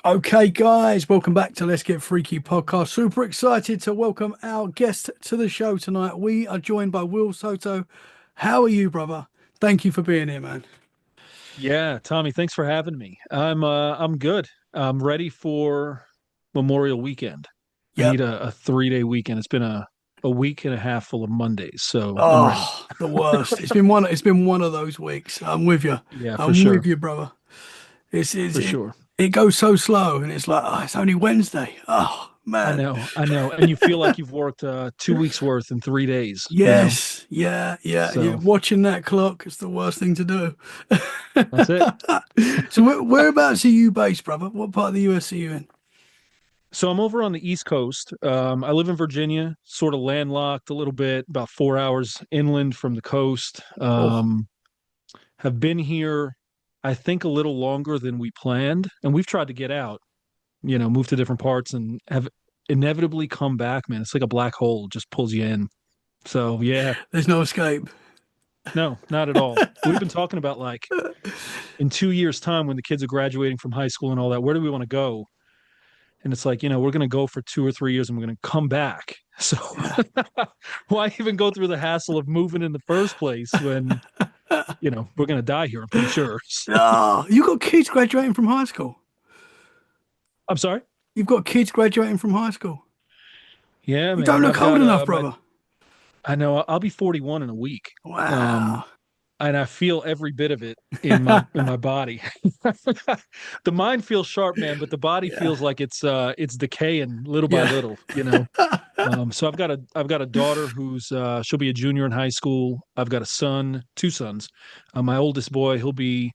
Okay, guys, welcome back to Let's Get Freaky podcast. Super excited to welcome our guest to the show tonight. We are joined by Will Soto. How are you, brother? Thank you for being here, man. Yeah, Tommy, thanks for having me. I'm good. I'm ready for Memorial Weekend. I Yep. need a 3-day weekend. It's been a week and a half full of Mondays, so I'm ready. Oh, the worst. It's been one of those weeks. I'm with you. Yeah, for I'm with sure. you, brother. It's, it's For it, sure. it goes so slow, and it's like, oh, it's only Wednesday. Oh I man. know, I know. And you feel like you've worked 2 weeks worth in 3 days. Yes, yeah. You're So watching that clock. It's the worst thing to do. that's it. So whereabouts are you based, brother? What part of the US are you in? So I'm over on the East Coast. I live in Virginia, sort of landlocked a little bit, about 4 hours inland from the coast. Oh, Have been here, I think, a little longer than we planned. And we've tried to get out, move to different parts and have inevitably come back, man. It's like a black hole, just pulls you in. So, yeah, there's no escape. no, not at all. We've been talking about like in 2 years' time when the kids are graduating from high school and all that, where do we want to go? And it's like, we're going to go for 2 or 3 years and we're going to come back. So, Yeah. why even go through the hassle of moving in the first place when, we're going to die here, I'm pretty sure. Oh, you got kids graduating from high school. I'm sorry. You've got kids graduating from high school. Yeah, You don't man. look I've old got enough, my brother. I know I'll be 41 in a week. Um Wow. and I feel every bit of it in my body. The mind feels sharp, man, but the body Yeah. feels like it's decaying little by Yeah. little. So I've got a daughter who's she'll be a junior in high school. I've got a son, two sons. My oldest boy, he'll be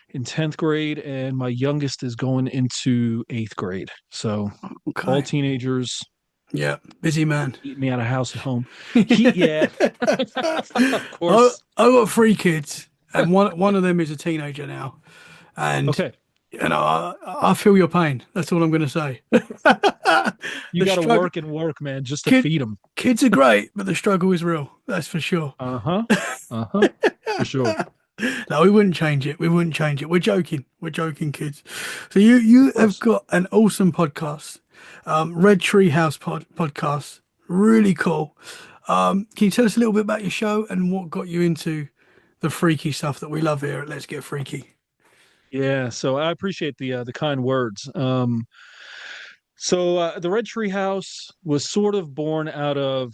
in 10th grade, and my youngest is going into 8th grade. So all Okay. teenagers. Yeah. Busy man. Eat me out of house at home. Yeah, I of I course. got three kids, and one of them is a teenager now. And Okay, I feel your pain. That's all I'm going to say. you The got to struggle, work and work, man, just to kid, feed them. kids are great, but the struggle is real. That's for sure. Uh-huh. Uh-huh. For sure. No, we wouldn't change it. We wouldn't change it. We're joking. We're joking, kids. So you Of have course. got an awesome podcast, Red Treehouse podcast. Really cool. Can you tell us a little bit about your show and what got you into the freaky stuff that we love here at Let's Get Freaky? Yeah, so I appreciate the kind words. So the Red Tree House was sort of born out of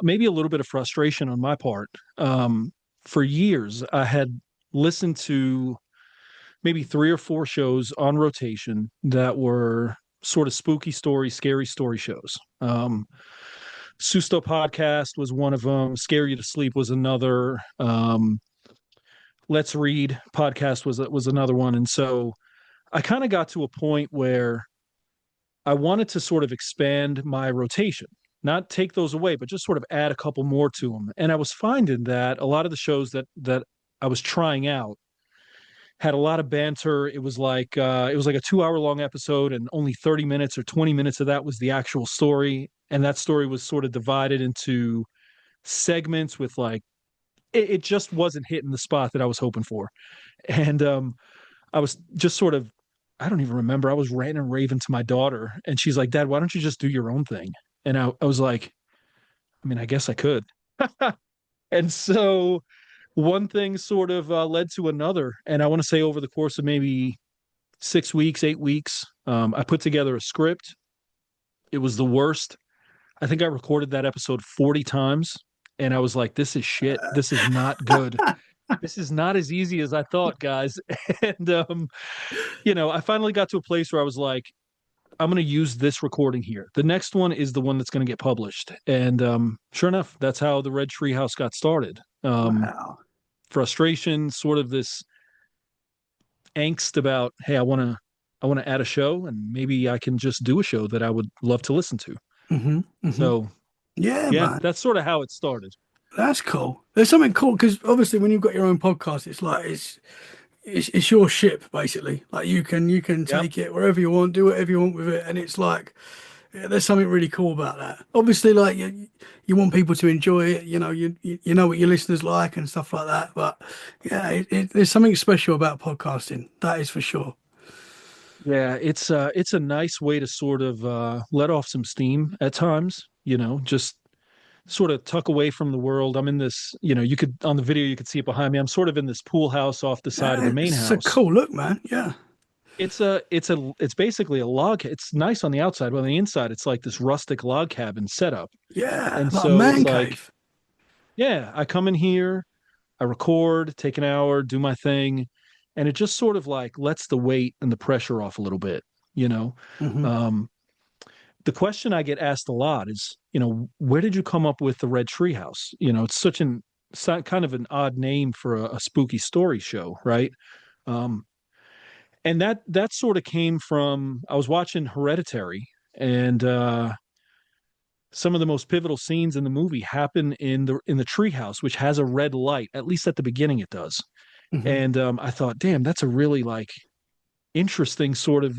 maybe a little bit of frustration on my part. For years, I had listened to maybe three or four shows on rotation that were sort of spooky story, scary story shows. Susto podcast was one of them. Scare You to Sleep was another. Let's Read podcast was another one. And so I kind of got to a point where I wanted to sort of expand my rotation, not take those away, but just sort of add a couple more to them. And I was finding that a lot of the shows that I was trying out had a lot of banter. It was like a 2 hour long episode, and only 30 minutes or 20 minutes of that was the actual story. And that story was sort of divided into segments with like it just wasn't hitting the spot that I was hoping for. And I was just sort of, I don't even remember. I was ranting and raving to my daughter, and she's like, "Dad, why don't you just do your own thing?" And I was like, I mean, I guess I could. And so one thing sort of led to another. And I want to say over the course of maybe 6 weeks, 8 weeks, I put together a script. It was the worst. I think I recorded that episode 40 times. And I was like, this is shit. This is not good. This is not as easy as I thought, guys. And, I finally got to a place where I was like, I'm going to use this recording here. The next one is the one that's going to get published. And sure enough, that's how the Red Treehouse got started. Wow. Frustration, sort of this angst about, hey, I want to add a show, and maybe I can just do a show that I would love to listen to. hmm hmm So Yeah, yeah, man. that's sort of how it started. That's cool. There's something cool because obviously when you've got your own podcast, it's like it's your ship basically. Like you can Yep. take it wherever you want, do whatever you want with it, and it's like yeah, there's something really cool about that. Obviously, like you want people to enjoy it. You know what your listeners like and stuff like that. But yeah, there's something special about podcasting. That is for sure. Yeah, it's a nice way to sort of let off some steam at times, just sort of tuck away from the world. I'm in this, you could on the video you could see it behind me. I'm sort of in this pool house off the side of the main It's a house. cool look, man. Yeah. It's basically a log. It's nice on the outside, but on the inside it's like this rustic log cabin setup. Yeah. And Like a so it's man like, cave. yeah, I come in here, I record, take an hour, do my thing, and it just sort of like lets the weight and the pressure off a little bit, you know. Hmm. Um, the question I get asked a lot is, where did you come up with the Red Treehouse? It's such an kind of an odd name for a spooky story show, right? Um, and that sort of came from I was watching Hereditary, and some of the most pivotal scenes in the movie happen in the treehouse, which has a red light. At least at the beginning, it does. Hmm. And I thought, damn, that's a really like interesting sort of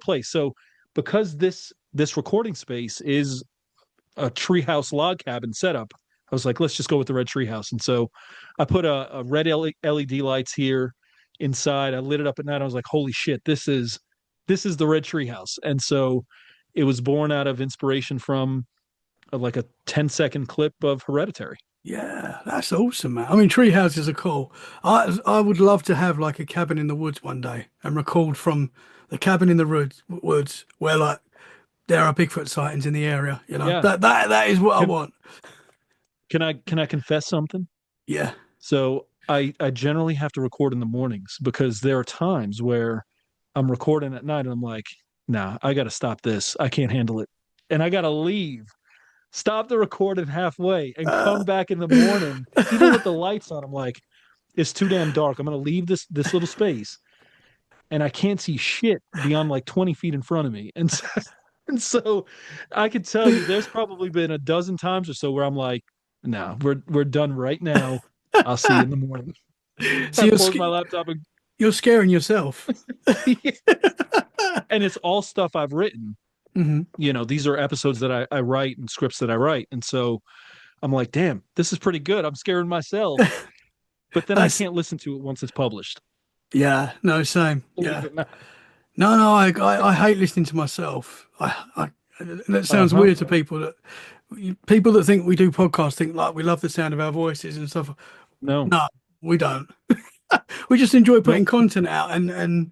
place. So because this recording space is a treehouse log cabin setup, I was like, let's just go with the red treehouse. And so I put a red LED lights here inside. I lit it up at night. I was like, holy shit, this is the red treehouse. And so it was born out of inspiration from like a 10-second clip of Hereditary. Yeah, that's awesome, man. I mean, tree houses are cool. I would love to have like a cabin in the woods one day and record from the cabin in the woods where like there are Bigfoot sightings in the area. You know, Yeah. that is what I Can want. can I confess something? Yeah. So I generally have to record in the mornings because there are times where I'm recording at night and I'm like, nah, I got to stop this. I can't handle it. And I got to leave, stop the recording halfway and come Uh, back in the morning, even with the lights on. I'm like, it's too damn dark. I'm going to leave this little space and I can't see shit beyond like 20 feet in front of me. And so I could tell you there's probably been a dozen times or so where I'm like, no, we're done right now. I'll see you in the morning. so I close my laptop and you're scaring yourself. and it's all stuff I've written. Hmm. These are episodes that I write and scripts that I write. And so I'm like, damn, this is pretty good. I'm scaring myself. But then I That's can't listen to it once it's published. yeah. No, same. Believe Yeah. it or not. No, no. I hate listening to myself. That sounds Uh-huh. weird to people that think we do podcasts think like we love the sound of our voices and stuff. No. No, we don't. We just enjoy putting Nope. content out, and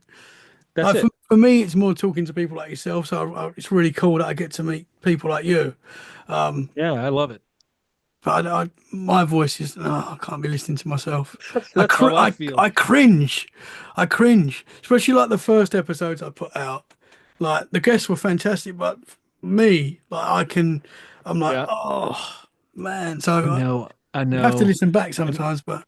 That's like it. for me, it's more talking to people like yourself. So it's really cool that I get to meet people like you. Yeah, I love it. But my voice is no, I can't be listening to myself. That's how I feel. I cringe, I cringe, especially like the first episodes I put out. Like the guests were fantastic, but me, like I'm like, Yeah. oh man. So I know. I you have to know. listen back And sometimes, but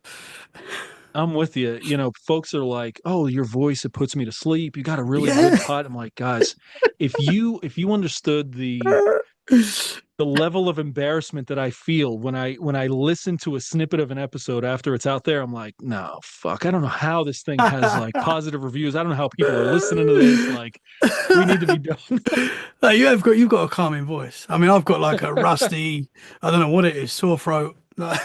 I'm with you. Folks are like, "Oh, your voice it puts me to sleep. You got a really yeah. good pot." I'm like, "Guys, if you understood the level of embarrassment that I feel when I listen to a snippet of an episode after it's out there, I'm like, "No, fuck. I don't know how this thing has like positive reviews. I don't know how people are listening to this. Like, we need to be done." Like, you've got a calming voice. I mean, I've got like a rusty, I don't know what it is, sore throat. Like,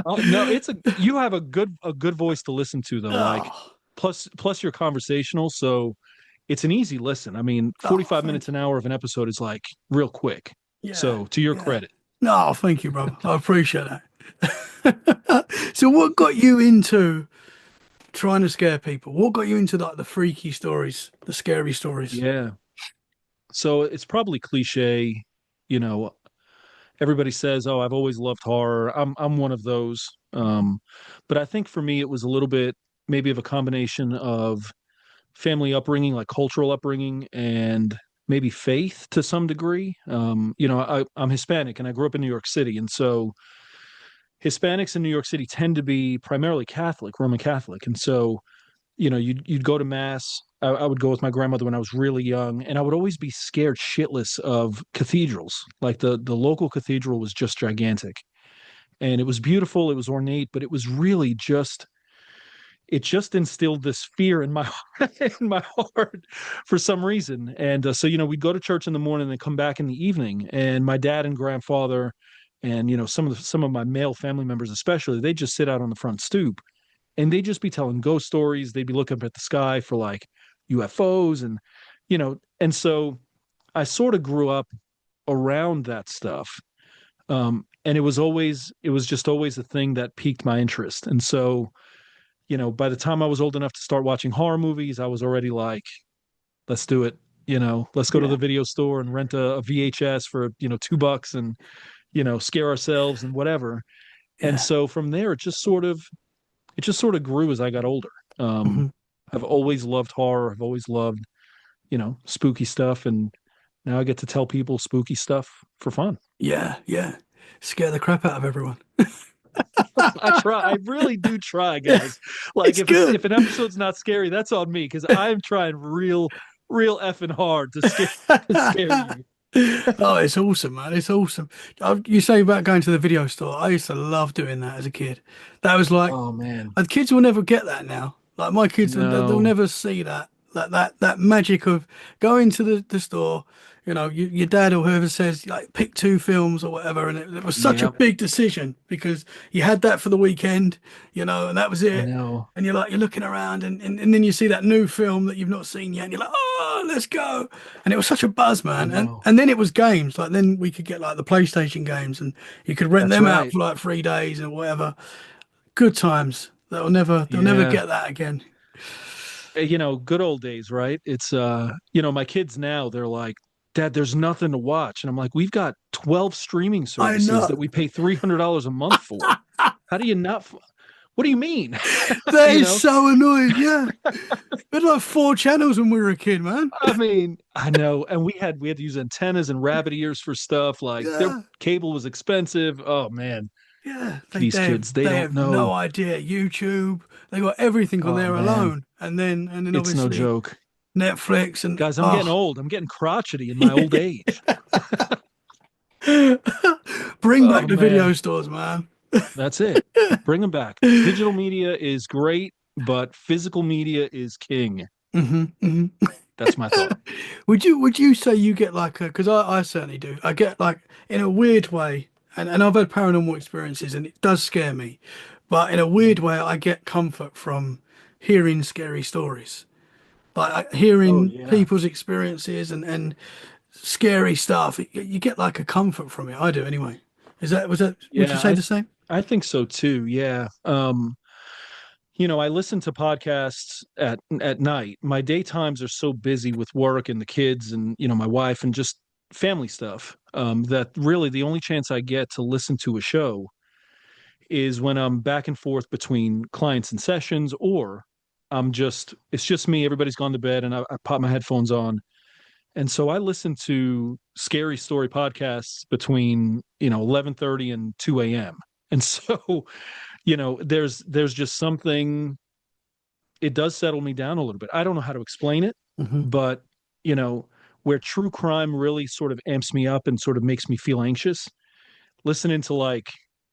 No, you have a good voice to listen to though. Like, oh, plus you're conversational, so it's an easy listen. I mean, oh, 45 minutes thank an you. hour of an episode is like real quick. Yeah, So to your yeah. credit. No, thank you, brother. I appreciate that. So, what got you into trying to scare people? What got you into like the freaky stories, the scary stories? Yeah. So it's probably cliche, you know, everybody says, "Oh, I've always loved horror." I'm one of those. But I think for me it was a little bit maybe of a combination of family upbringing, like cultural upbringing and maybe faith to some degree. I'm Hispanic and I grew up in New York City, and so Hispanics in New York City tend to be primarily Catholic, Roman Catholic, and so you'd go to mass. I would go with my grandmother when I was really young, and I would always be scared shitless of cathedrals. Like the local cathedral was just gigantic, and it was beautiful. It was ornate, but it was really just it just instilled this fear in my in my heart for some reason. And so we'd go to church in the morning and come back in the evening, and my dad and grandfather and some of my male family members especially, they just sit out on the front stoop and they'd just be telling ghost stories. They'd be looking up at the sky for like UFOs and and so I sort of grew up around that stuff. And it was just always a thing that piqued my interest. And so, by the time I was old enough to start watching horror movies, I was already like, let's do it. Let's go to Yeah. the video store and rent a VHS for, $2 and, scare ourselves and whatever. And Yeah. so from there, it just sort of grew as I got older. Um, Hmm. I've always loved horror. I've always loved, spooky stuff. And now I get to tell people spooky stuff for fun. Yeah. Yeah. Scare the crap out of everyone. I try. I really do try, Yeah. guys. Like It's good. if an episode's not scary, that's on me because I'm trying real effing hard to scare to scare you. Oh, it's awesome, man. It's awesome. You say about going to the video store. I used to love doing that as a kid. That was like, Oh man. and kids will never get that now. Like my kids, they'll No. never see that. That magic of going to the store. Your dad or whoever says like pick two films or whatever, and it was such a Yep. big decision because you had that for the weekend, and that was I it. know. And you're looking around, and then you see that new film that you've not seen yet, and you're like, oh, let's go. And it was such a buzz, I man. And know. and then it was games. Like then we could get like the PlayStation games, and you could rent That's them out right. for like 3 days or whatever. Good times. They'll never Yeah. get that again. Good old days, right? It's my kids now, they're like, Dad, there's nothing to watch. And I'm like, we've got 12 streaming I services know. that we pay $300 a month for. How do you not? What do you mean? That you is know, so annoying. Yeah. We had like 4 channels when we were a kid, man. I mean, I know. And we had to use antennas and rabbit ears for stuff. Like their Yeah. cable was expensive. Oh man, Yeah. They these they have kids, they they don't have no know. idea. YouTube. They got everything on Oh there man, alone. And then it's no obviously joke. Netflix and Guys, I'm getting oh. old. I'm getting crotchety in my old age. Bring back Oh the video man, stores, man. that's it. Bring them back. Digital media is great, but physical media is king. Hmm. That's my thought. Would you say you get like a, because I certainly do. I get like in a weird way, and I've had paranormal experiences and it does scare me, but in a weird way I get comfort from hearing scary stories. Like Oh hearing yeah. people's experiences and scary stuff. You get like a comfort from it. I do anyway. Would you Yeah, say the same? I think so too. Yeah. I listen to podcasts at night. My daytimes are so busy with work and the kids and my wife and just family stuff that really the only chance I get to listen to a show is when I'm back and forth between clients and sessions, or it's just me. Everybody's gone to bed, and I pop my headphones on, and so I listen to scary story podcasts between 11:30 and 2 a.m. And so there's just something. It does settle me down a little bit. I don't know how to explain it, Hmm. but you know, where true crime really sort of amps me up and sort of makes me feel anxious, listening to like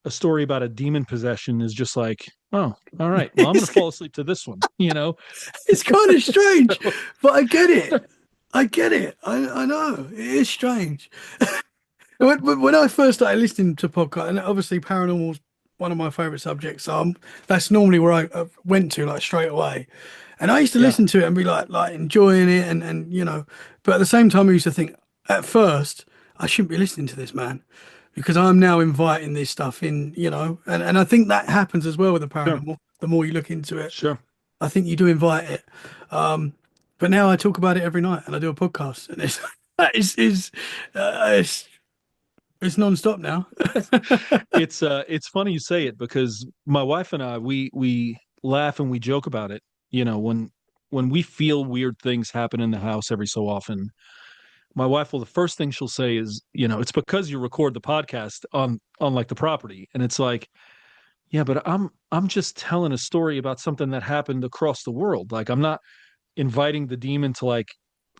a story about a demon possession is just like, oh, all right, well, I'm gonna It's fall asleep to this one. it's kind of strange, So, but I get it. I get it. I know it is strange. When I first started listening to podcasts, and obviously paranormal's one of my favorite subjects, so that's normally where I went to like straight away. And I used to yeah, listen to it and be like enjoying it, and but at the same time, I used to think at first I shouldn't be listening to this man because I'm now inviting this stuff in, and I think that happens as well with the sure, paranormal. The more you look into it, sure. I think you do invite it. Um, but now I talk about it every night, and I do a podcast, and it's is it's non-stop now. It's funny you say it because my wife and I we laugh and we joke about it. When we feel weird things happen in the house every so often, my wife will the first thing she'll say is, it's because you record the podcast on like the property. And it's like, yeah, but I'm just telling a story about something that happened across the world. Like I'm not inviting the demon to like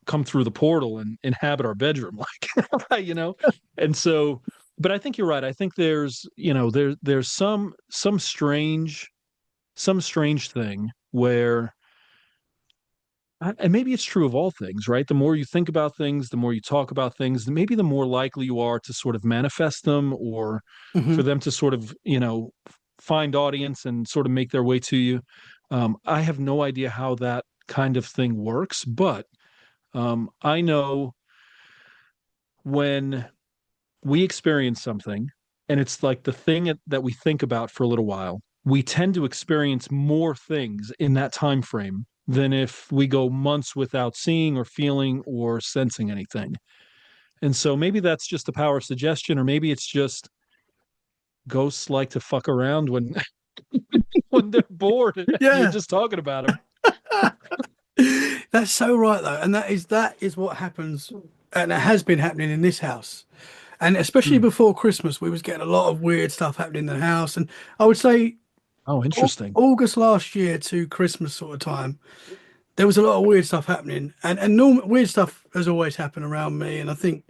come through the portal and inhabit our bedroom like and so but I think you're right. I think there's some strange thing where and maybe it's true of all things, right? The more you think about things, the more you talk about things, maybe the more likely you are to sort of manifest them or for Hmm. them to sort of, find audience and sort of make their way to you. I have no idea how that kind of thing works, but I know when we experience something and it's like the thing that we think about for a little while, we tend to experience more things in that time frame than if we go months without seeing or feeling or sensing anything. And so maybe that's just the power of suggestion, or maybe it's just ghosts like to fuck around when when they're bored and you're Yeah. just talking about them. That's so right though, and that is what happens, and it has been happening in this house, and especially Hmm. before Christmas, we was getting a lot of weird stuff happening in the house, and I would say Oh, interesting. August last year to Christmas sort of time, there was a lot of weird stuff happening, and normal weird stuff has always happened around me, and I think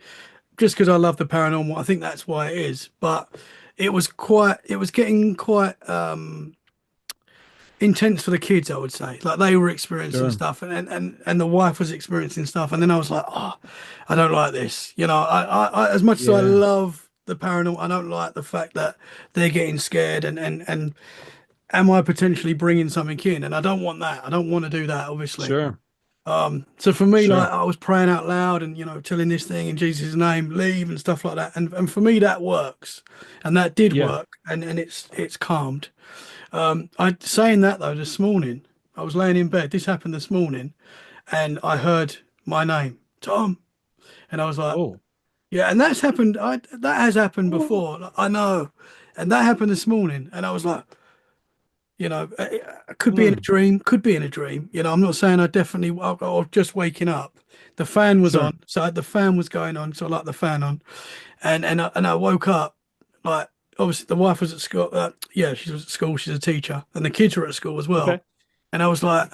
just because I love the paranormal, I think that's why it is, but it was getting quite intense for the kids, I would say. Like they were experiencing Sure. stuff, and the wife was experiencing stuff, and then I was like, oh, I don't like this. I as much as I Yeah. love the paranormal, I don't like the fact that they're getting scared, and am I potentially bringing something in? And I don't want that. I don't want to do that, obviously. Sure. So for me, like Sure. I was praying out loud and telling this thing in Jesus' name, leave and stuff like that, and for me that works, and that did Yeah. work, and it's calmed. I saying that though, this morning I was laying in bed. This happened this morning, and I heard my name, Tom, and I was like, Oh. yeah, and that's happened. That has happened before. Like, I know, and that happened this morning, and I was like, it could be in a Hmm. dream, could be in a dream. I'm not saying I definitely, or just waking up. The fan was Sure. on, so the fan was going on, so I like the fan on, and I woke up like obviously the wife was at school. Yeah, she was at school. She's a teacher, and the kids were at school as well. Okay. And I was like,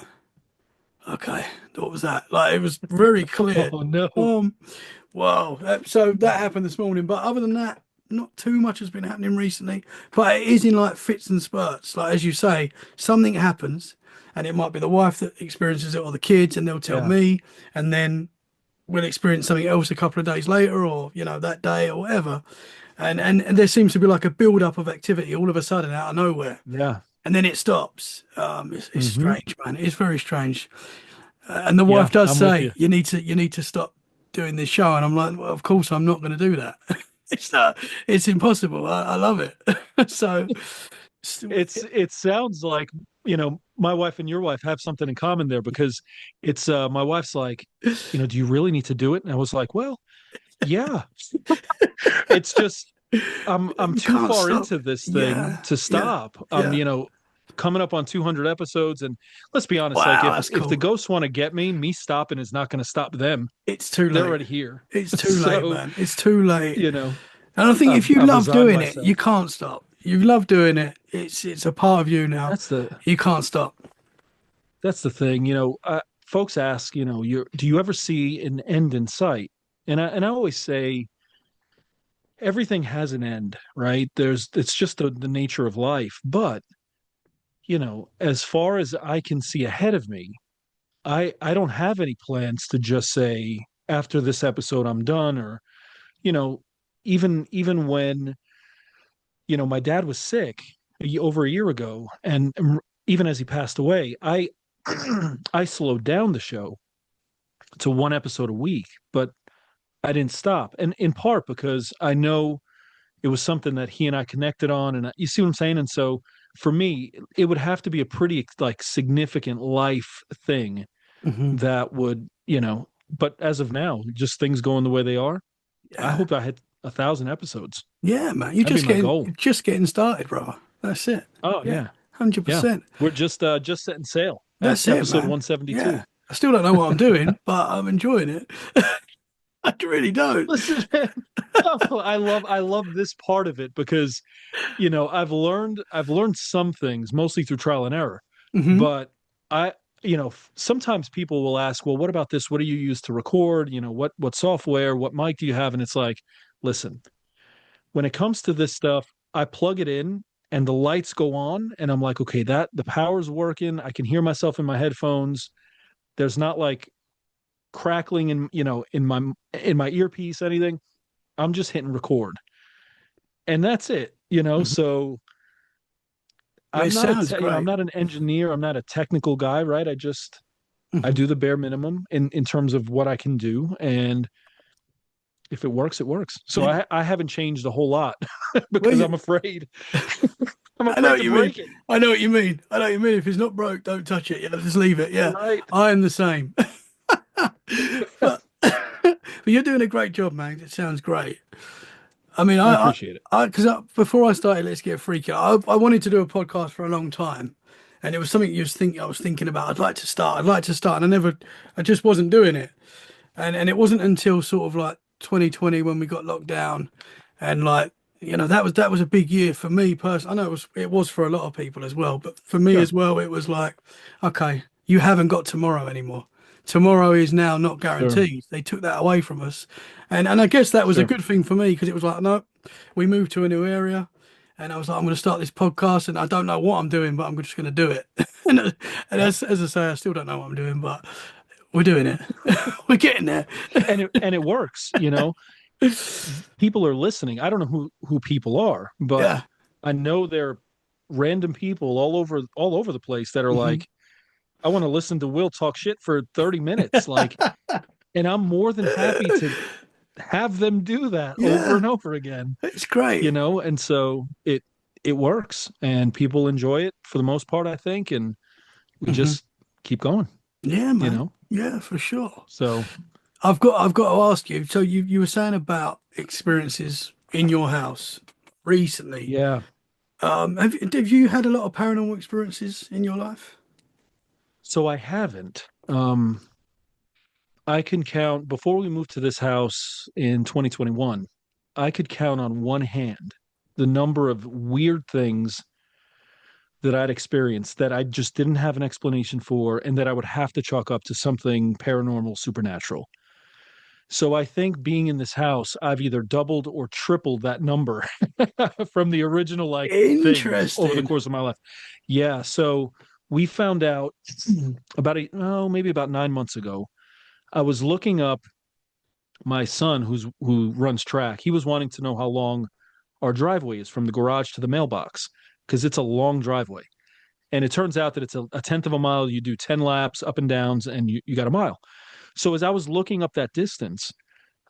okay, what was that? Like it was very clear. Oh no. Um, wow. So that happened this morning, but other than that, not too much has been happening recently. But it is in like fits and spurts. Like as you say, something happens, and it might be the wife that experiences it or the kids, and they'll tell Yeah. me, and then we'll experience something else a couple of days later, or that day or whatever. And there seems to be like a build up of activity all of a sudden out of nowhere, Yeah. and then it stops. It's Hmm. strange, man. It's very strange. And the wife Yeah. does I'm with say you. you need to stop doing this show, and I'm like, well, of course I'm not going to do that. It's impossible. I love it. So It sounds like, my wife and your wife have something in common there, because it's my wife's like, do you really need to do it? And I was like, well, yeah. It's just I'm you too can't far stop. into this thing Yeah, to yeah, stop. yeah. Coming up on 200 episodes, and let's be honest, like Wow, if that's if the cool. ghosts want to get me stopping is not going to stop them. It's too They're late. already here. It's too late, So, man. It's too late. you know, And I think if you I've love resigned doing it, you myself. can't stop. You love doing it. It's a part of you now. That's the You can't stop. that's the thing. Folks ask, do you ever see an end in sight? And I always say everything has an end, right? It's just the nature of life. But as far as I can see ahead of me, I don't have any plans to just say after this episode I'm done, or you know even when my dad was sick over a year ago, and even as he passed away, I I slowed down the show to one episode a week, but I didn't stop, and in part because I know it was something that he and I connected on, and you see what I'm saying. And so for me, it would have to be a pretty like significant life thing Hmm. that would, but as of now, just things going the way they are. I Yeah. hope I hit 1,000 episodes. Yeah, man. You're That'd be just my getting goal. you're just getting started, brother. That's it. Oh Yeah. yeah. Yeah. 100%. We're just setting sail at That's it, episode man. 172. Yeah. I still don't know what I'm doing, but I'm enjoying it. I really don't. Listen, man, I love this part of it because, I've learned some things mostly through trial and error, Hmm. but I, sometimes people will ask, well, what about this? What do you use to record? What software, what mic do you have? And it's like, listen, when it comes to this stuff, I plug it in and the lights go on and I'm like, okay, that the power's working. I can hear myself in my headphones. There's not like crackling in my earpiece, anything. I'm just hitting record. And that's it. Hmm. So Well, it I'm not sounds I'm great. not an engineer, I'm not a technical guy, right? I just I Hmm. do the bare minimum in terms of what I can do, and if it works, it works. So Yeah. I haven't changed a whole lot Well, because you, I'm I know afraid what to you mean. break it. I know what you mean. I know what you mean. If it's not broke, don't touch it. Yeah, just leave it. Yeah, Right. I am the same. But but you're doing a great job, man. It sounds great. I mean, I appreciate it. because before I started, let's get freaky. I wanted to do a podcast for a long time, and it was something I was thinking about. I'd like to start. I'd like to start, and I just wasn't doing it. And it wasn't until sort of like 2020 when we got locked down, and like that was a big year for me personally. I know it was for a lot of people as well, but for me Sure. as well, it was like, okay, you haven't got tomorrow anymore. Tomorrow is now not Sure. guaranteed. They took that away from us, and I guess that was a Sure. good thing for me because it was like, no, we moved to a new area. And I was like, I'm going to start this podcast, and I don't know what I'm doing, but I'm just going to do it. And Yeah. as I say, I still don't know what I'm doing, but we're doing it. We're getting there. And it works, people are listening. I don't know who people are, but Yeah. I know they're random people all over the place that are Hmm. like, I want to listen to Will talk shit for 30 minutes. Like, and I'm more than happy to have them do that over Yeah, and over again, it's great. and so it works and people enjoy it for the most part, I think, and we Hmm. just keep going, Yeah, you man. know. Yeah, for sure. So I've got to ask you. So you were saying about experiences in your house recently. yeah. Have you had a lot of paranormal experiences in your life? So I haven't. I can count before we moved to this house in 2021, I could count on one hand the number of weird things that I'd experienced that I just didn't have an explanation for and that I would have to chalk up to something paranormal, supernatural. So I think being in this house, I've either doubled or tripled that number from the original like things over the Interesting. course of my life. Yeah. So we found out maybe about 9 months ago. I was looking up my son who runs track. He was wanting to know how long our driveway is from the garage to the mailbox because it's a long driveway. And it turns out that it's a tenth of a mile. You do 10 laps up and downs and you got a mile. So as I was looking up that distance,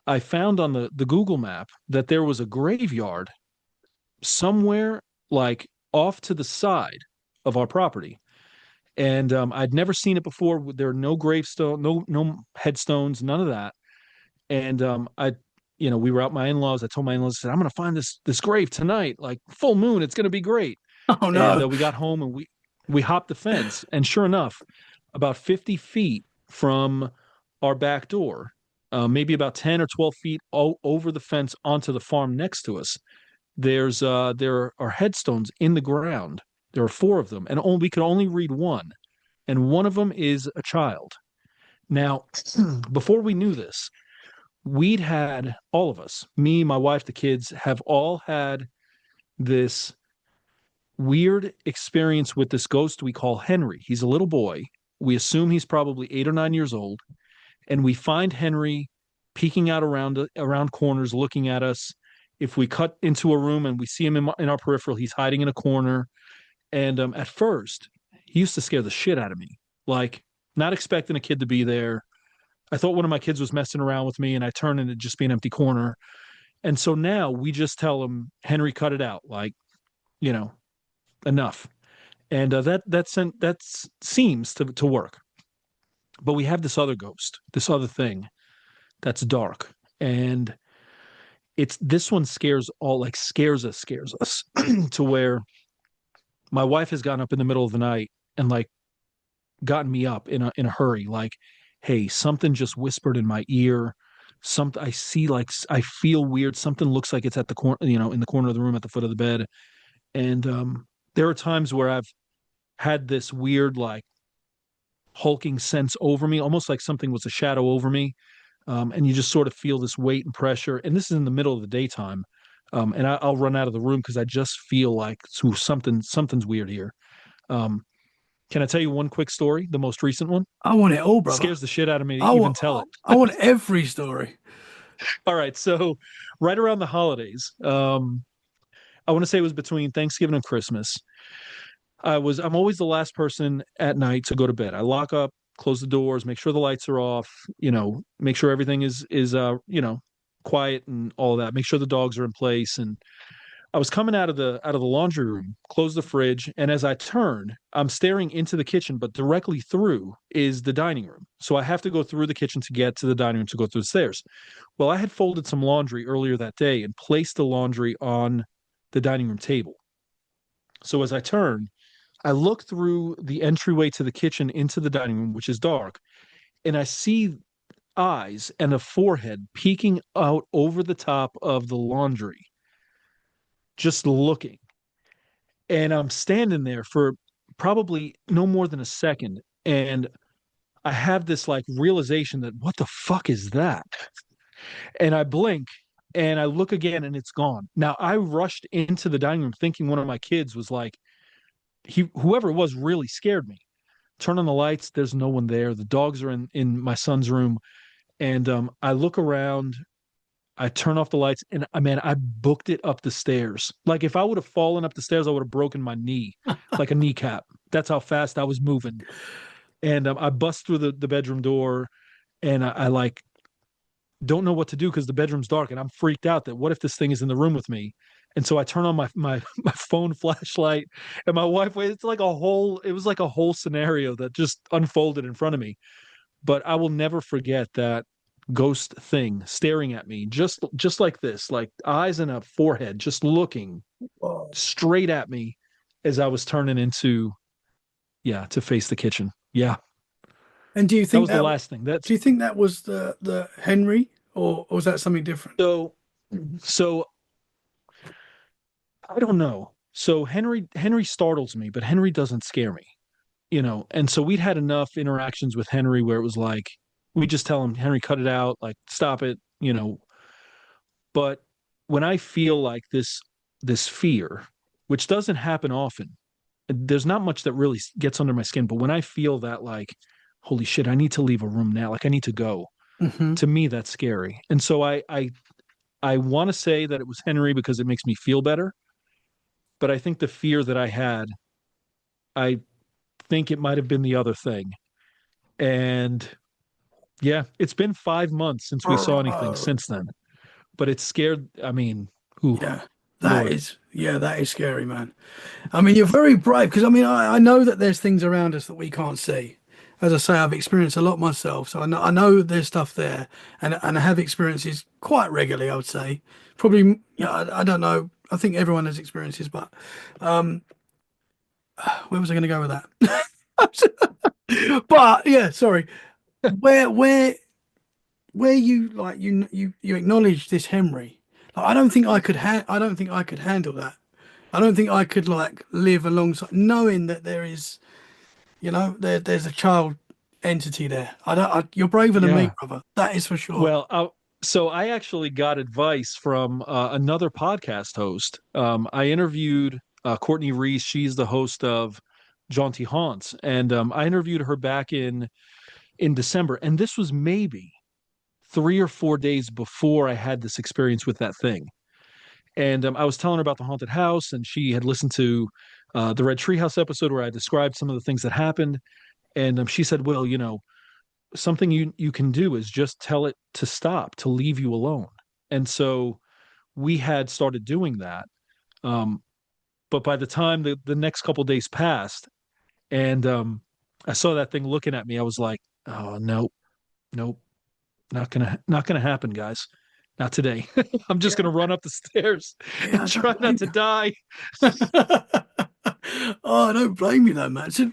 I found on the Google map that there was a graveyard somewhere like off to the side of our property. And I'd never seen it before. There are no gravestone, no headstones, none of that. And we were out my in-laws. I told my in-laws, I said, I'm gonna find this grave tonight, like full moon, it's gonna be great. Oh And no. we got home and we hopped the fence, and sure enough, about 50 feet from our back door, maybe about 10 or 12 feet over the fence onto the farm next to us, there are headstones in the ground. There are four of them, and we could only read one, and one of them is a child. Now, before we knew this, we'd had all of us, me, my wife, the kids, have all had this weird experience with this ghost we call Henry. He's a little boy. We assume he's probably 8 or 9 years old, and we find Henry peeking out around corners, looking at us. If we cut into a room and we see him in our peripheral, he's hiding in a corner. And at first, he used to scare the shit out of me. Like, not expecting a kid to be there. I thought one of my kids was messing around with me, and I turned and it'd just be an empty corner. And so now we just tell him, Henry, cut it out. Like, you know, enough. And that seems to work. But we have this other ghost, this other thing that's dark, and it's this one scares us to where my wife has gotten up in the middle of the night and like gotten me up in a hurry, like, hey, something just whispered in my ear. Something I see, like I feel weird. Something looks like it's at the corner, in the corner of the room at the foot of the bed. And there are times where I've had this weird, like, hulking sense over me, almost like something was a shadow over me. And you just sort of feel this weight and pressure. And this is in the middle of the daytime. And I'll run out of the room because I just feel like something's weird here. Um, can I tell you one quick story? The most recent one I want it all, brother. scares the shit out of me to I even want tell it. I want every story. All right, so right around the holidays, I want to say it was between Thanksgiving and Christmas. I'm always the last person at night to go to bed. I lock up close the doors, make sure the lights are off, make sure everything is quiet and all that. Make sure the dogs are in place. And I was coming out of the laundry room, closed the fridge, and as I turn, I'm staring into the kitchen, but directly through is the dining room. So I have to go through the kitchen to get to the dining room to go through the stairs. Well, I had folded some laundry earlier that day and placed the laundry on the dining room table. So as I turn, I look through the entryway to the kitchen into the dining room, which is dark, and I see eyes and a forehead peeking out over the top of the laundry, just looking. And I'm standing there for probably no more than a second. And I have this like realization that what the fuck is that? And I blink and I look again and it's gone. Now I rushed into the dining room thinking one of my kids was like, whoever it was really scared me. Turn on the lights, there's no one there. The dogs are in my son's room. And I look around, I turn off the lights, and man, I booked it up the stairs. Like if I would have fallen up the stairs, I would have broken my knee, like a kneecap. That's how fast I was moving. And I bust through the bedroom door, and I like don't know what to do because the bedroom's dark, and I'm freaked out that what if this thing is in the room with me? And so I turn on my phone flashlight, and my wife. It was like a whole scenario that just unfolded in front of me. But I will never forget that ghost thing staring at me just like this, like eyes and a forehead just looking Whoa. straight at me as I was turning into to face the kitchen. Yeah, And that was the last thing. do you think that was the Henry, or was that something different? So I don't know. So Henry startles me, but Henry doesn't scare me, and so we'd had enough interactions with Henry where it was like we just tell him, Henry, cut it out, like stop it. But when I feel like this fear, which doesn't happen often, there's not much that really gets under my skin. But when I feel that, like, holy shit, I need to leave a room now, like I need to go. Hmm. To me, that's scary. And so I want to say that it was Henry because it makes me feel better. But I think the fear that I had, I think it might have been the other thing. And yeah, it's been 5 months since we saw anything Bro. since then. But it's scared. I mean, who, Yeah, Lord. that is scary, man. I mean, you're very brave because I mean, I know that there's things around us that we can't see. As I say, I've experienced a lot myself, so I know there's stuff there, and I have experiences quite regularly. I would say, probably, yeah, I don't know. I think everyone has experiences, but um, where was I going to go with that? But yeah, sorry. Where where where you like you acknowledge this Henry. Like, I don't think I could handle that. I don't think I could like live alongside knowing that there is, there's a child entity there. You're braver than me, Yeah. brother. That is for sure. Well, so I actually got advice from another podcast host. I interviewed Courtney Reese. She's the host of Jaunty Haunts, and I interviewed her back in December, and this was maybe 3 or 4 days before I had this experience with that thing. And I was telling her about the haunted house, and she had listened to the Red Treehouse episode where I described some of the things that happened. And she said, "Well, something you can do is just tell it to stop, to leave you alone." And so we had started doing that. Um, but by the time the next couple days passed, and I saw that thing looking at me, I was like, "Oh no, nope, not gonna happen, guys. Not today. I'm just Yeah, gonna run up the stairs yeah, and I don't try not blame to die." you. Oh, I don't blame you though, man. So,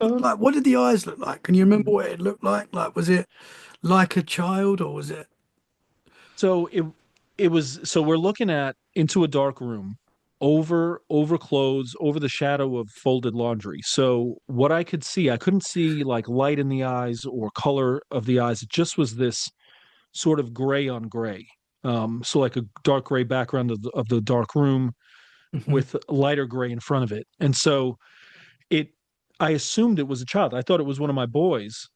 Uh, like, what did the eyes look like? Can you remember what it looked like? Like, was it like a child, or was it? so it was so we're looking at into a dark room over clothes over the shadow of folded laundry. So what I could see, I couldn't see like light in the eyes or color of the eyes. It just was this sort of gray on gray. So like a dark gray background of the dark room Hmm. with lighter gray in front of it. And so it I assumed it was a child. I thought it was one of my boys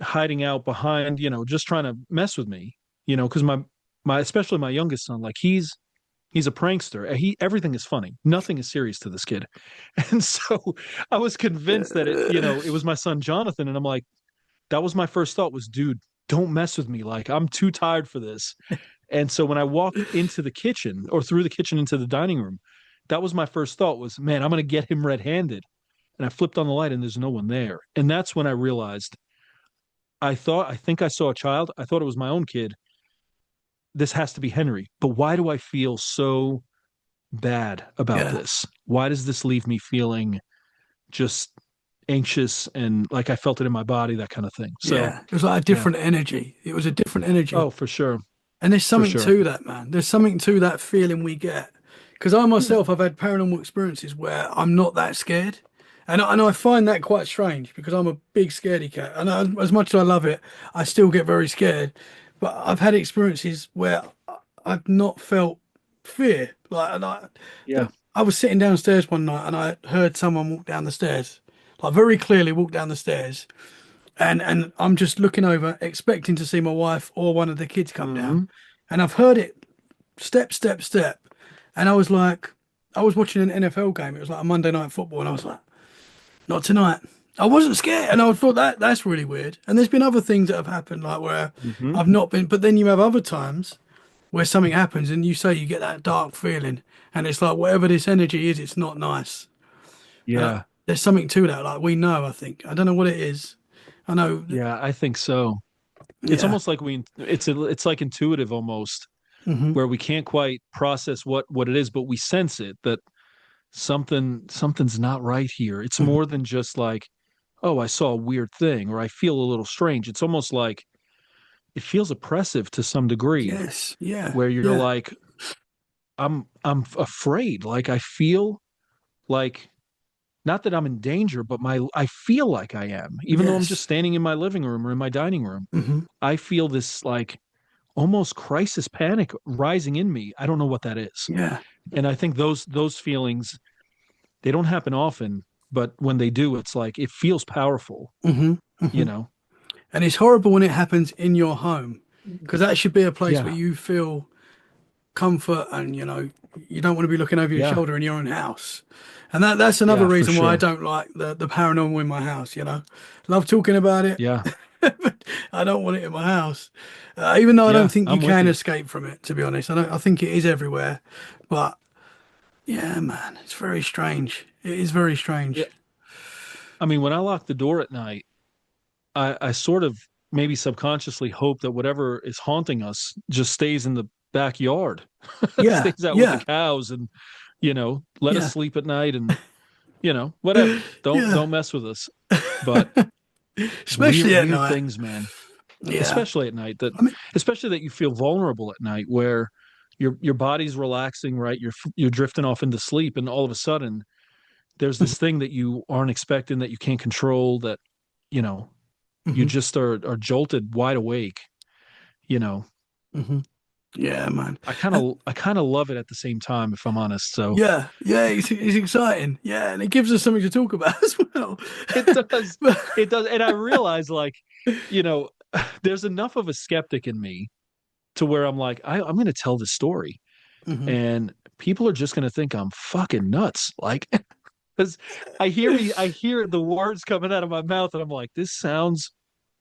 hiding out behind, just trying to mess with me, because my especially my youngest son, like he's a prankster. He everything is funny. Nothing is serious to this kid. And so I was convinced that it was my son Jonathan, and I'm like, that was my first thought was, dude, don't mess with me. Like, I'm too tired for this. And so when I walked into the kitchen or through the kitchen into the dining room, that was my first thought was, man, I'm going to get him red-handed. And I flipped on the light and there's no one there. And that's when I realized I think I saw a child. I thought it was my own kid. This has to be Henry. But why do I feel so bad about Yeah. this? Why does this leave me feeling just anxious and like I felt it in my body, that kind of thing? So, Yeah. It was like a yeah. different energy. It was a different energy. Oh, for sure. And there's For something sure. to that, man. There's something to that feeling we get. Because I myself, I've had paranormal experiences where I'm not that scared. And I find that quite strange because I'm a big scaredy cat. And as much as I love it, I still get very scared. But I've had experiences where I've not felt fear. Like, Yeah. I was sitting downstairs one night and I heard someone walk down the stairs, like very clearly walk down the stairs. And I'm just looking over, expecting to see my wife or one of the kids come down. Hmm. And I've heard it step, step, step. And I was like, I was watching an NFL game. It was like a Monday night football. And I was like, not tonight. I wasn't scared. And I thought that's really weird. And there's been other things that have happened, like where Hmm. I've not been, but then you have other times where something happens and you say you get that dark feeling. And it's like, whatever this energy is, it's not nice. And Yeah. there's something to that. Like we know, I think. I don't know what it is. I know. Yeah, I think so. It's Yeah. almost like it's like intuitive almost, Hmm. where we can't quite process what it is, but we sense it that something's not right here. It's Hmm. more than just like, oh, I saw a weird thing or I feel a little strange. It's almost like it feels oppressive to some degree Yes. Yeah. where you're Yeah. like, I'm afraid. Like I feel like not that I'm in danger, but my I feel like I am, even though I'm just Yes. standing in my living room or in my dining room. Hmm. I feel this like almost crisis panic rising in me. I don't know what that is. Yeah. And I think those feelings, they don't happen often, but when they do, it's like it feels powerful, Hmm. you Hmm. know? And it's horrible when it happens in your home because that should be a place where Yeah. you feel comfort and you don't want to be looking over your Yeah. shoulder in your own house. And that's another Yeah, for reason why I sure. don't like the paranormal in my house. Love talking about it, Yeah. but I don't want it in my house. Even though I don't Yeah, think you I'm with can you. escape from it, to be honest. I think it is everywhere. But yeah, man, it's very strange. It is very Yeah. strange. I mean, when I lock the door at night, I sort of maybe subconsciously hope that whatever is haunting us just stays in the backyard, Yeah, stays out with the yeah, cows and, let us yeah, sleep at night and, whatever. yeah. Don't mess with us. But weird Especially at weird night. things, man. Yeah. Especially at night that I mean, especially that you feel vulnerable at night where your body's relaxing, right? You're drifting off into sleep and all of a sudden there's this thing that you aren't expecting that you can't control that, you know, you mhm, just are jolted wide awake, you know. mhm. Yeah, man. I kind And of I kind of love it at the same time if I'm honest. So yeah, yeah, it's exciting. Yeah, and it gives us something to talk about as well. it does But, it does and I realize like, you know, there's enough of a skeptic in me to where I'm like I'm going to tell this story mhm. and people are just going to think I'm fucking nuts. Like, because I hear the words coming out of my mouth, and I'm like, this sounds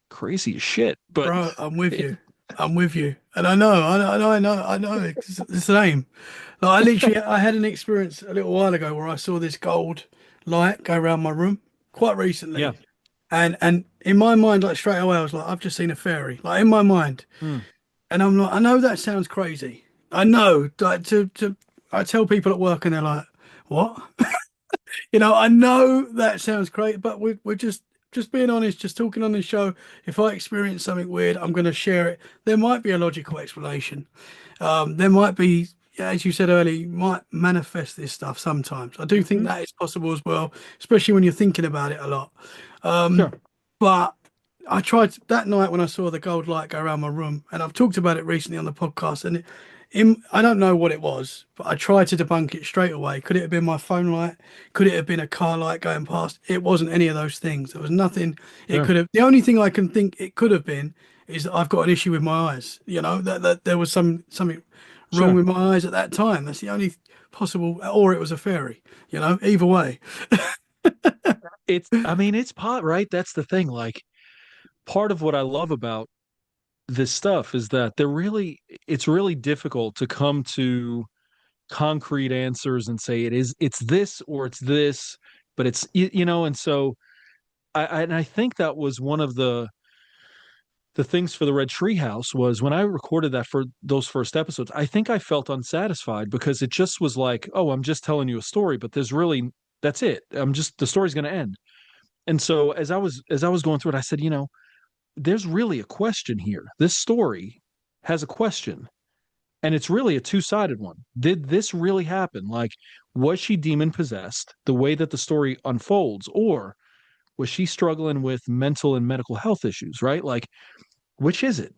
crazy as shit. But Bro, I'm with it, you. I'm with you. And I know. It's the same. Like I had an experience a little while ago where I saw this gold light go around my room quite yeah, recently. And in my mind, like straight away, I was like, I've just seen a fairy. Like in my mind. mm, And I'm like, I know that sounds crazy. I know. Like I tell people at work and they're like, what? I know that sounds great, but we're just being honest, just talking on this show. If I experience something weird, I'm going to share it. There might be a logical explanation. There might be, yeah, as you said earlier, you might manifest this stuff sometimes. I do think hmm, that is possible as well, especially when you're thinking about it a lot. Um, sure, but I tried that night when I saw the gold light go around my room, and I've talked about it recently on the podcast, and I don't know what it was, but I tried to debunk it straight away. Could it have been my phone light? Could it have been a car light going past? It wasn't any of those things. There was nothing it sure, could have. The only thing I can think it could have been is that I've got an issue with my eyes. That there was something wrong sure. with my eyes at that time. That's the only possible, or it was a fairy. Either way. I mean, it's pot, right? That's the thing. Like, part of what I love about this stuff is that it's really difficult to come to concrete answers and say it's this or it's this, but and so and I think that was one of the things for the Red Treehouse was when I recorded that for those first episodes, I think I felt unsatisfied because it just was like, oh, I'm just telling you a story, but that's it. The story's going to end. And so as I was going through it, I said, there's really a question here. This story has a question, and it's really a two-sided one. Did this really happen? Like, was she demon possessed the way that the story unfolds, or was she struggling with mental and medical health issues, right? Like, which is it?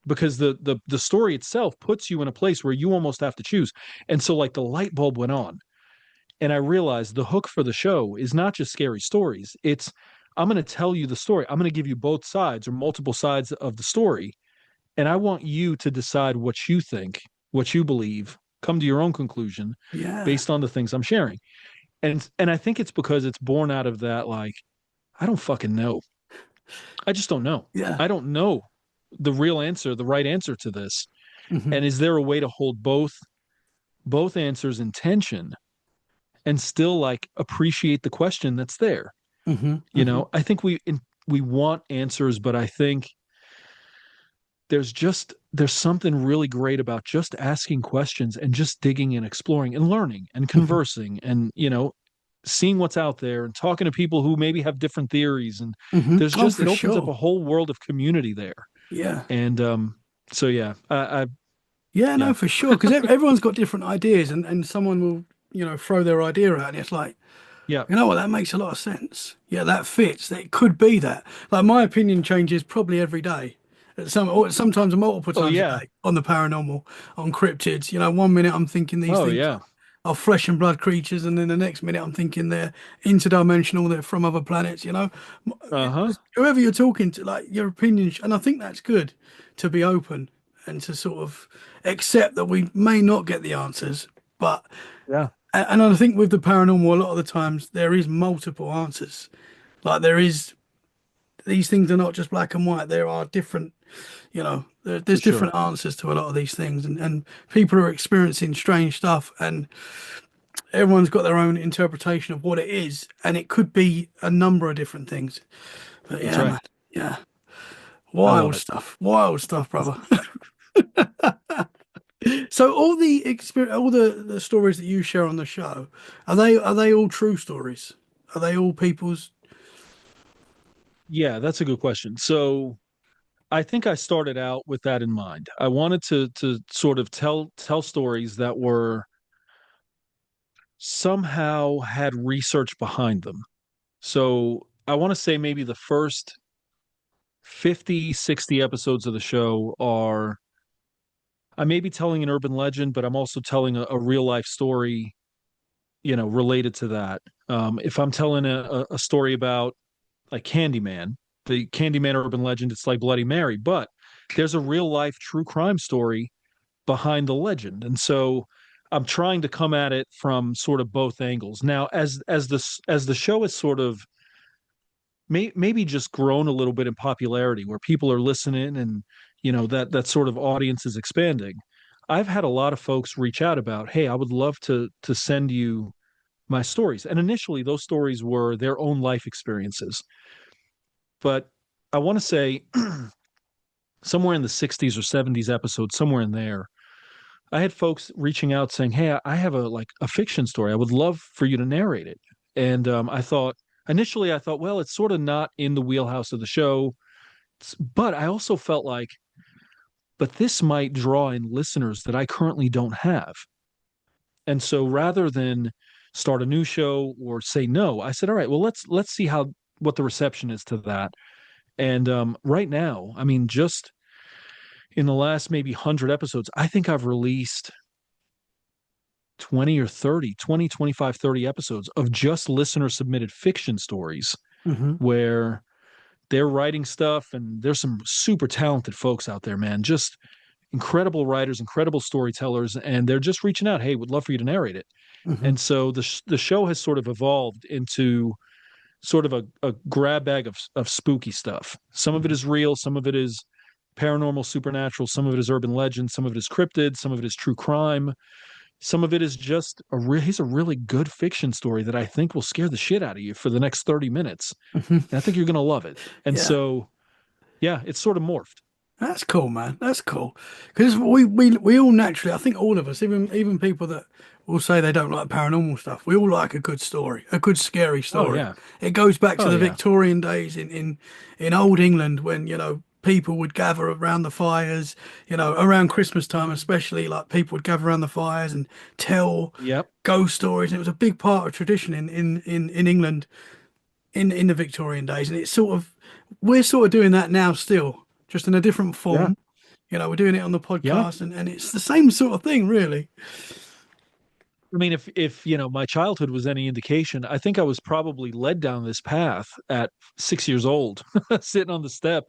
Because the story itself puts you in a place where you almost have to choose. And so like the light bulb went on, and I realized the hook for the show is not just scary stories. It's I'm going to tell you the story. I'm going to give you both sides or multiple sides of the story, and I want you to decide what you think, what you believe, come to your own conclusion Yeah. based on the things I'm sharing. And I think it's because it's born out of that like I don't fucking know. I just don't know. Yeah. I don't know the real answer, the right answer to this. Hmm. And is there a way to hold both answers in tension and still like appreciate the question that's there? Hmm. Hmm. I think we want answers, but I think there's something really great about just asking questions and just digging and exploring and learning and Hmm. conversing and seeing what's out there and talking to people who maybe have different theories, and Hmm. there's Oh, just for it opens up sure. a whole world of community there. Yeah. And so yeah, I Yeah, no, yeah. for sure. Because everyone's got different ideas, and someone will, throw their idea out, and it's like, Yeah. you know what, that makes a lot of sense. Yeah, that fits. It could be that. Like my opinion changes probably every day. Or sometimes multiple Oh times a yeah. day on the paranormal, on cryptids. 1 minute I'm thinking these Oh things yeah. are flesh and blood creatures, and then the next minute I'm thinking they're interdimensional, they're from other planets. Uh-huh. Whoever you're talking to, like your opinion, and I think that's good to be open and to sort of accept that we may not get the answers, but Yeah, and I think with the paranormal, a lot of the times there is multiple answers. Like there is, these things are not just black and white. There are different, for there's sure. different answers to a lot of these things, and people are experiencing strange stuff, and everyone's got their own interpretation of what it is, and it could be a number of different things. But That's yeah, right. man, yeah, I love it. wild stuff, brother. So all the experience, all the stories that you share on the show, are they all true stories? Are they all people's? Yeah, that's a good question. So I think I started out with that in mind. I wanted to sort of tell stories that were somehow had research behind them. So I want to say maybe the first 50, 60 episodes of the show are I may be telling an urban legend, but I'm also telling a real life story, related to that. If I'm telling a story about like Candyman, the Candyman urban legend, it's like Bloody Mary, but there's a real life true crime story behind the legend. And so I'm trying to come at it from sort of both angles. Now, as the show has sort of maybe just grown a little bit in popularity where people are listening and that sort of audience is expanding. I've had a lot of folks reach out about, hey, I would love to send you my stories. And initially those stories were their own life experiences. But I want to say somewhere in the 60s or 70s episodes, somewhere in there, I had folks reaching out saying, "Hey, I have a fiction story. I would love for you to narrate it." And initially, I thought, well, it's sort of not in the wheelhouse of the show, but I also felt like, but this might draw in listeners that I currently don't have. And so, rather than start a new show or say no, I said, all right, well, let's see how what the reception is to that. And right now, I mean, just in the last maybe 100 episodes, I think I've released 20 or 30, 20, 25, 30 episodes of just listener submitted fiction stories Hmm. where they're writing stuff, and there's some super talented folks out there, man. Just incredible writers, incredible storytellers, and they're just reaching out, hey, would love for you to narrate it. Hmm. And so the show has sort of evolved into sort of a grab bag of spooky stuff. Some of it is real, some of it is paranormal, supernatural, some of it is urban legend, some of it is cryptid, some of it is true crime, some of it is just he's a really good fiction story that I think will scare the shit out of you for the next 30 minutes. And I think you're going to love it. And Yeah. so, yeah, it's sort of morphed. That's cool, man. That's cool. Because we all naturally, I think all of us, even people that will say they don't like paranormal stuff, we all like a good story, a good scary Oh, story. yeah. It goes back to Oh, the yeah. Victorian days in old England when, people would gather around the fires, around Christmas time especially, like people would gather around the fires and tell Yep. ghost stories. And it was a big part of tradition in England in the Victorian days. And it's we're sort of doing that now still, just in a different Yeah. form. We're doing it on the Yeah. podcast and it's the same sort of thing, really. I mean, if my childhood was any indication, I think I was probably led down this path at 6 years old, sitting on the step,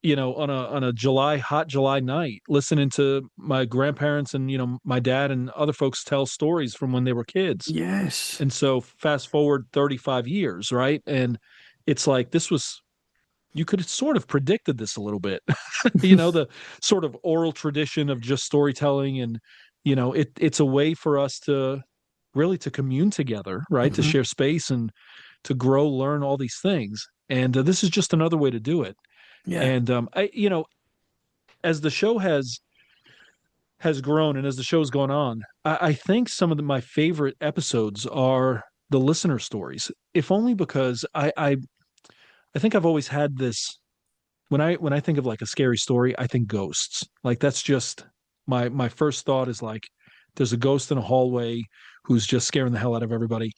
on a hot July night, listening to my grandparents and my dad and other folks tell stories from when they were kids. Yes. And so fast forward 35 years, right? And it's like you could have sort of predicted this a little bit, the sort of oral tradition of just storytelling. And, it's a way for us to really to commune together, right? To Hmm. share space and to grow, learn all these things. And this is just another way to do it. Yeah. And as the show has grown and as the show's gone on, I think some of my favorite episodes are the listener stories, if only because I think I've always had this when I think of like a scary story, I think ghosts. Like that's just my first thought is like there's a ghost in a hallway who's just scaring the hell out of everybody.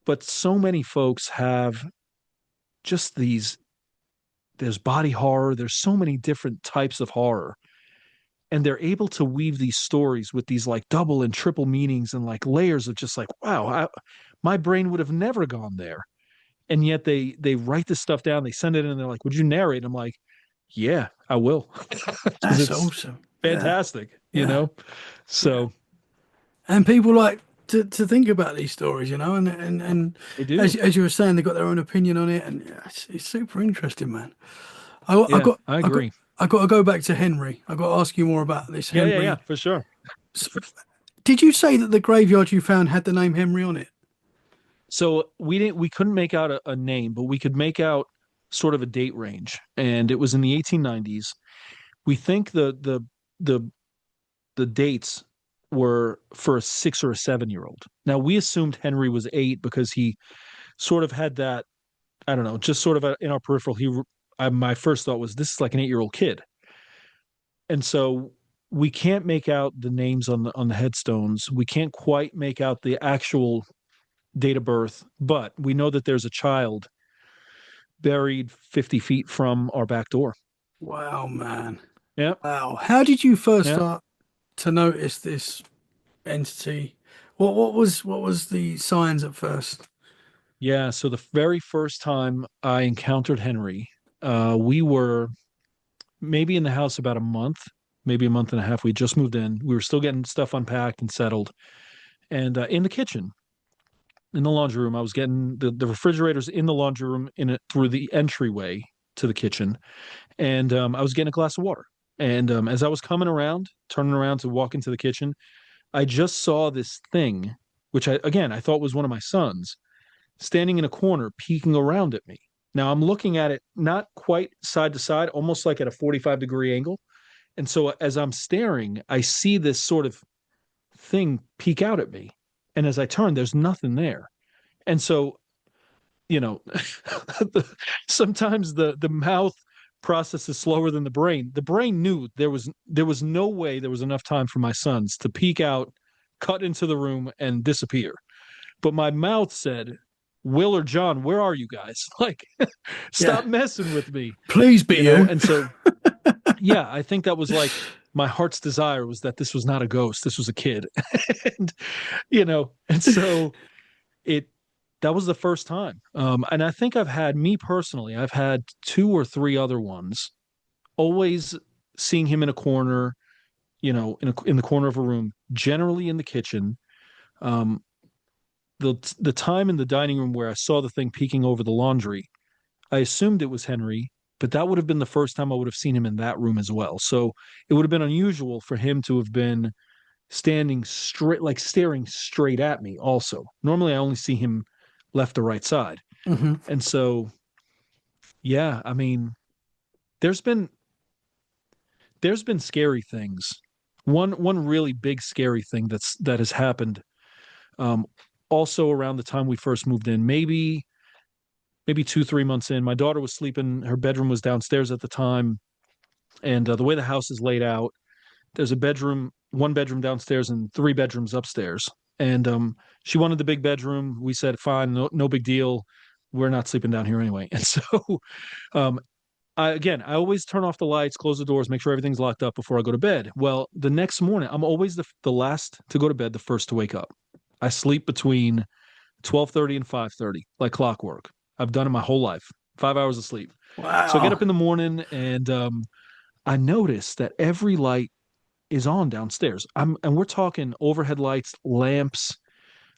But so many folks have just there's body horror, there's so many different types of horror. And they're able to weave these stories with these like double and triple meanings and like layers of just like, wow, my brain would have never gone there. And yet they write this stuff down, they send it in, and they're like, would you narrate? I'm like, yeah, I will, because That's it's awesome. Yeah. fantastic, Yeah. Yeah. So And people like to think about these stories, and they as do. as you were saying, they got their own opinion on it, and yeah, it's super interesting, man. I Yeah, got I I got agree. I got to go back to Henry. I got to ask you more about this Yeah, Henry. for sure. Did you say that the graveyard you found had the name Henry on it? So we couldn't make out a name, but we could make out sort of a date range, and it was in the 1890s. We think the the dates were for a 6 or a 7 year old. Now we assumed Henry was 8 because he sort of had that, I don't know, just sort of in our peripheral. My first thought was this is like an 8 year old kid, and so we can't make out the names on the headstones. We can't quite make out the actual date of birth, but we know that there's a child buried 50 feet from our back door. Wow, man. Yeah, Wow. How did you first yeah, start to notice this entity? What was the signs at first? yeah. So the very first time I encountered Henry, we were maybe in the house about a month, maybe a month and a half. We just moved in. We were still getting stuff unpacked and settled. And in the kitchen, in the laundry room, I was getting the refrigerators in the laundry room through the entryway to the kitchen. And I was getting a glass of water. And as I was coming around, turning around to walk into the kitchen, I just saw this thing, which I thought was one of my sons, standing in a corner, peeking around at me. Now I'm looking at it not quite side to side, almost like at a 45-degree angle. And so as I'm staring, I see this sort of thing peek out at me. And as I turn, there's nothing there. And so, you know, sometimes the mouth process is slower than the brain. The brain knew there was no way there was enough time for my sons to peek out, cut into the room, and disappear. But my mouth said, Will or John, where are you guys? Like, Yeah. stop messing with me, Please be you. And so, yeah, I think that was like my heart's desire was that this was not a ghost, this was a kid, and and so it that was the first time. And I think me personally, I've had two or three other ones. Always seeing him in a corner, in the corner of a room, generally in the kitchen. Um, the time in the dining room where I saw the thing peeking over the laundry, I assumed it was Henry, but that would have been the first time I would have seen him in that room as well. So it would have been unusual for him to have been standing straight, like staring straight at me also. Normally I only see him left or right side. Hmm. And so, yeah, I mean, there's been there's been scary things. One really big scary thing that has happened um also around the time we first moved in, maybe 2 3 months in. My daughter was sleeping, her bedroom was downstairs at the time, and the way the house is laid out, there's a bedroom, one bedroom downstairs and three bedrooms upstairs. And she wanted the big bedroom. We said fine, no big deal, we're not sleeping down here anyway. And so um I always turn off the lights, close the doors, make sure everything's locked up before I go to bed. Well, the next morning, I'm always the last to go to bed, the first to wake up. I sleep between 12:30 and 5:30, like clockwork. I've done it my whole life, 5 hours of sleep. So I get Wow. up in the morning and I notice that every light is on downstairs. And we're talking overhead lights, lamps,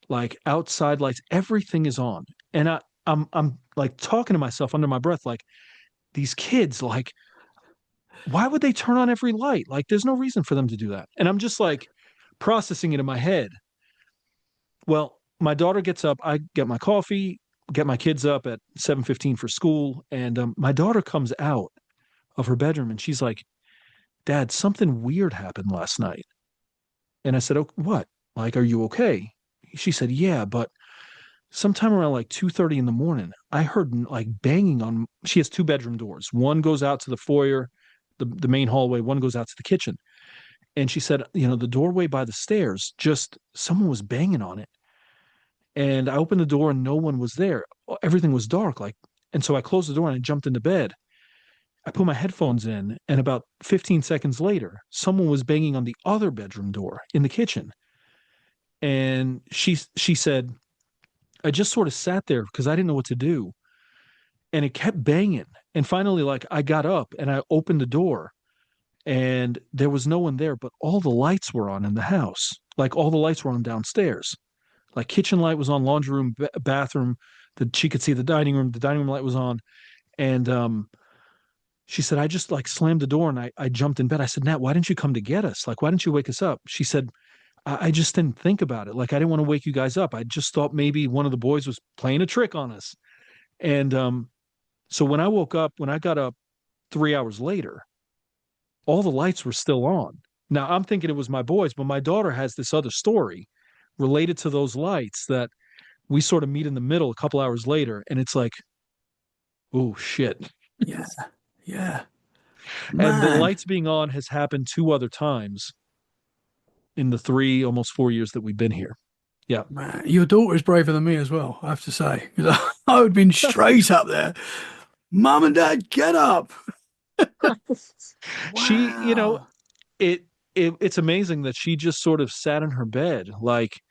like outside lights, everything is on. And I'm like talking to myself under my breath, like these kids, like why would they turn on every light? Like, there's no reason for them to do that. And I'm just like processing it in my head. Well, my daughter gets up, I get my coffee, get my kids up at 7:15 for school, and my daughter comes out of her bedroom and she's like, "Dad, something weird happened last night." And I said, "Oh, what? Like, are you okay?" She said, "Yeah, but sometime around like 2:30 in the morning, I heard like banging on." She has two bedroom doors. One goes out to the foyer, the main hallway. One goes out to the kitchen. And she said, the doorway by the stairs, just someone was banging on it. And I opened the door and no one was there. Everything was dark. Like, and so I closed the door and I jumped into bed. I put my headphones in, and about 15 seconds later, someone was banging on the other bedroom door in the kitchen. And she said, I just sort of sat there because I didn't know what to do. And it kept banging. And finally, like I got up and I opened the door and there was no one there, but all the lights were on in the house. Like all the lights were on downstairs. Like kitchen light was on, laundry room, bathroom, that she could see the dining room light was on. And she said, I just like slammed the door and I jumped in bed. I said, Nat, why didn't you come to get us? Like, why didn't you wake us up? She said, I just didn't think about it. Like, I didn't want to wake you guys up. I just thought maybe one of the boys was playing a trick on us. And so when I woke up, when I got up 3 hours later, all the lights were still on. Now I'm thinking it was my boys, but my daughter has this other story related to those lights that we sort of meet in the middle a couple hours later. And it's like, oh shit. Yeah. Yeah. And the Man. lights being on has happened two other times in the almost 4 years that we've been here. Yeah. Man, your daughter is braver than me as well, I have to say. 'Cause I would have been straight up there. Mum and Dad, get up. she, Wow. it, it's amazing that she just sort of sat in her bed, like,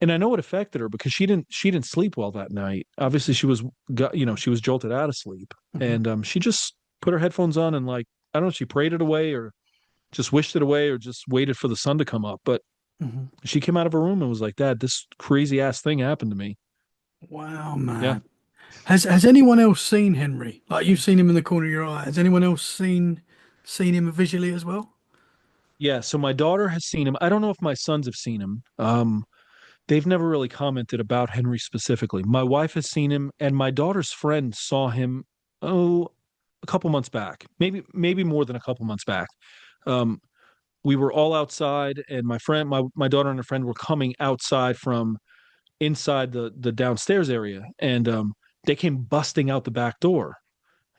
and I know it affected her because she didn't sleep well that night. Obviously, she was jolted out of sleep, Hmm. and she just put her headphones on and like I don't know, she prayed it away or just wished it away or just waited for the sun to come up. But Hmm. she came out of her room and was like, "Dad, this crazy ass thing happened to me." Wow, Yeah, man. Has anyone else seen Henry? Like you've seen him in the corner of your eye. Has anyone else seen him visually as well? yeah. So my daughter has seen him. I don't know if my sons have seen him. They've never really commented about Henry specifically. My wife has seen him, and my daughter's friend saw him. Oh, a couple months back, maybe more than a couple months back. Um, we were all outside, and my daughter and her friend were coming outside from inside the downstairs area, and they came busting out the back door.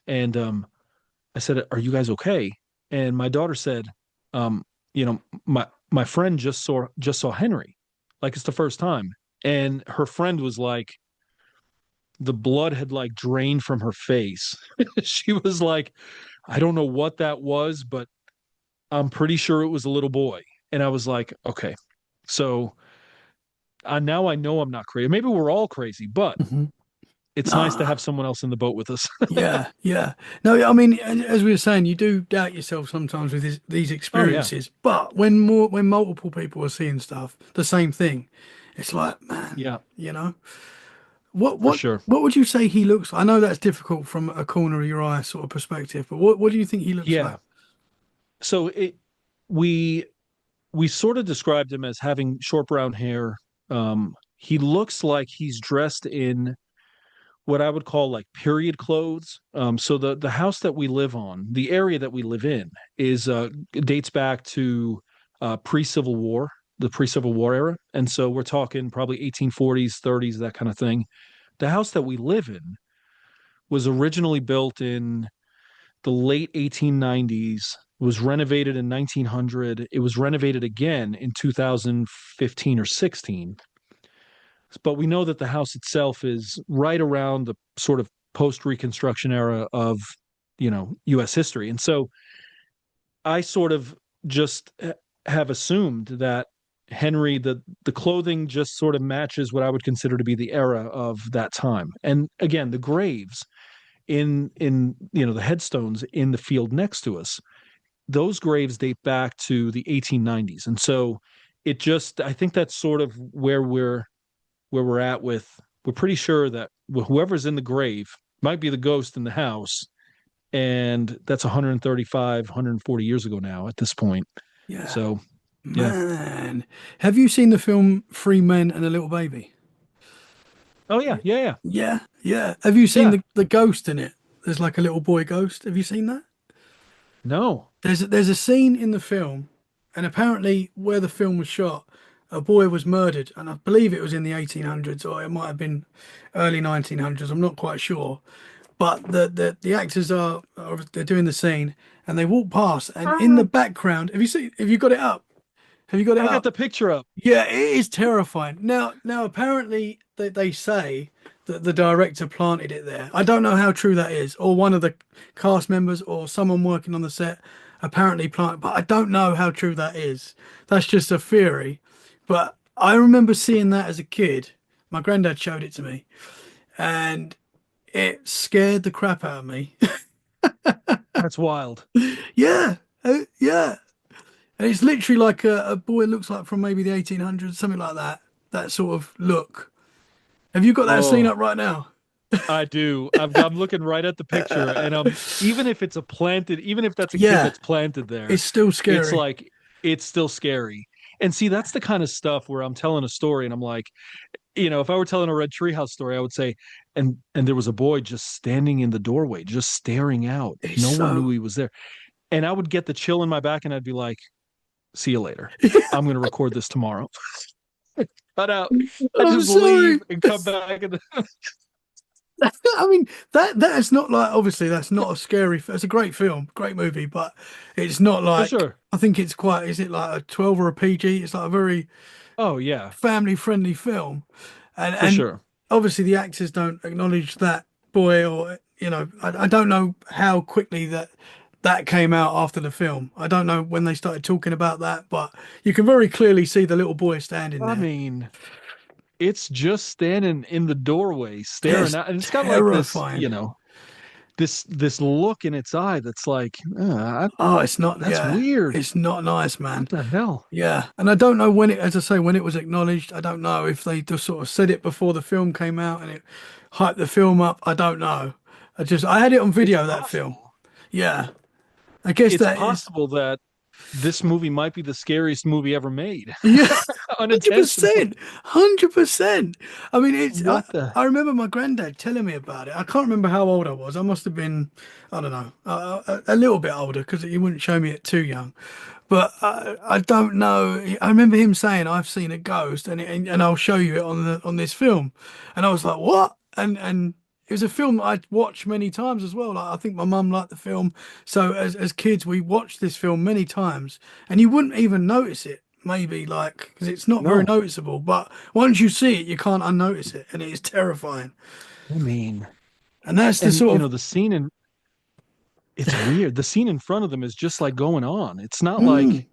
And I said, "Are you guys okay?" And my daughter said, um, my friend just saw Henry, like it's the first time." And her friend was like, the blood had like drained from her face. She was like, "I don't know what that was, but I'm pretty sure it was a little boy." And I was like, okay, so now I know I'm not crazy. Maybe we're all crazy, but Hmm. it's nice to Ah, have someone else in the boat with us. yeah, yeah. No, I mean, as we were saying, you do doubt yourself sometimes with these Oh yeah, experiences. But when multiple people are seeing stuff, the same thing, It's like, man, Yeah, you know, what for what sure. what would you say he looks like? I know that's difficult from a corner of your eye sort of perspective, but what do you think he looks like? Yeah. So we we sort of described him as having short brown hair. He looks like he's dressed in what I would call like period clothes. So the house that we live on, the area that we live in, is dates back to pre-Civil War, the pre-Civil War era, and so we're talking probably 1840s, 30s, that kind of thing. The house that we live in was originally built in the late 1890s. Was renovated in 1900. It was renovated again in 2015 or 16, but we know that the house itself is right around the sort of post Reconstruction era of U.S. history, and so I sort of just have assumed that Henry, the clothing just sort of matches what I would consider to be the era of that time. And again, the graves in the headstones in the field next to us, those graves date back to the 1890s, and so it just I think that's sort of where we're at with. We're pretty sure that whoever's in the grave might be the ghost in the house, and that's 135, 140 years ago now at this point. Yeah, So yeah. man. Have you seen the film Three Men and a Little Baby? Oh yeah, yeah, yeah, Yeah, yeah. Have you seen yeah. the ghost in it? There's like a little boy ghost. Have you seen that? No. There's a scene in the film, and apparently where the film was shot, a boy was murdered, and I believe it was in the 1800s or it might have been early 1900s. I'm not quite sure. But the actors are they're doing the scene, and they walk past, and in the background, have you got it up? Have you got it I got up? the picture up. Yeah, it is terrifying. Now, apparently they say that the director planted it there. I don't know how true that is, or one of the cast members or someone working on the set apparently planted, but I don't know how true that is. That's just a theory. But I remember seeing that as a kid. My granddad showed it to me, and it scared the crap out of me. That's wild. Yeah, yeah. And it's literally like a boy looks like from maybe the 1800s, something like that. That sort of look. Have you got that scene Oh, up right now? I do. I'm looking right at the picture, and even if it's a planted, even if that's a kid Yeah, that's planted there, it's still it's scary. like it's still scary. And see, that's the kind of stuff where I'm telling a story, and I'm like, if I were telling a Red Treehouse story, I would say, and there was a boy just standing in the doorway, just staring out. It's No one knew so. he was there, and I would get the chill in my back, and I'd be like, "See you later. I'm going to record this tomorrow." Cut out. I I'm just sorry. leave and come back, and I mean that is not like obviously that's not a scary. It's a great film, great movie, but it's not for like sure. I think it's quite. Is it like a 12 or a PG? It's like a very Oh yeah, family friendly film, for and sure. obviously the actors don't acknowledge that boy, or I don't know how quickly that came out after the film. I don't know when they started talking about that, but you can very clearly see the little boy standing I there. mean, it's just standing in the doorway, staring It's out, and it's got like this, terrifying. this look in its eye that's like, Oh, it's not, that's yeah, weird. it's not nice, man. What the hell? Yeah, and I don't know when it, as I say, when it was acknowledged. I don't know if they just sort of said it before the film came out and it hyped the film up. I don't know. I had it on It's video, that film. possible. Yeah, I guess It's that is. possible that this movie might be the scariest movie ever made, Yeah, unintentionally. 100%, 100%. I mean, it's. I, What the? I remember my granddad telling me about it. I can't remember how old I was. I must have been, I don't know, a little bit older because he wouldn't show me it too young. But I don't know. I remember him saying, "I've seen a ghost, and I'll show you it on this film." And I was like, "What?" And it was a film that I'd watched many times as well. Like I think my mum liked the film, so as kids we watched this film many times, and you wouldn't even notice it. Maybe like because it's not very No. noticeable, but once you see it, you can't unnotice it, and it is terrifying. I mean, And that's the and sort of the scene in it's weird. The scene in front of them is just like going on. It's not mm, like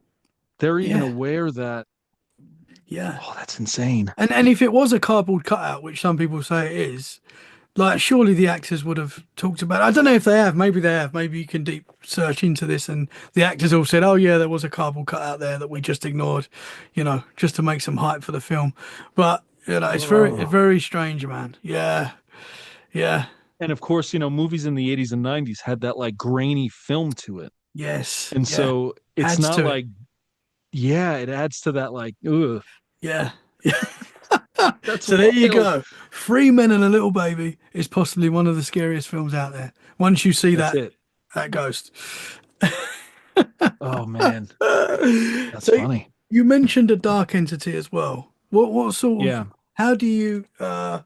they're even yeah, aware that, yeah. oh, that's insane. And if it was a cardboard cutout, which some people say it is, Like, surely the actors would have talked about it. I don't know if they have. Maybe they have. Maybe you can deep search into this, and the actors all said, "Oh yeah, there was a cardboard cutout there that we just ignored, just to make some hype for the film." But it's Oh. very strange, man. Yeah, yeah, And of course, movies in the 80s and 90s had that like grainy film to it. yes, And yeah. so it's Adds not to it. like, yeah, it adds to that like, ugh, Yeah. that's So there you wild. go. Three Men and a Little Baby is possibly one of the scariest films out there. Once you see That's that it. ghost. Oh man, that's So funny. you mentioned a dark entity as well. What sort of Yeah. how do you know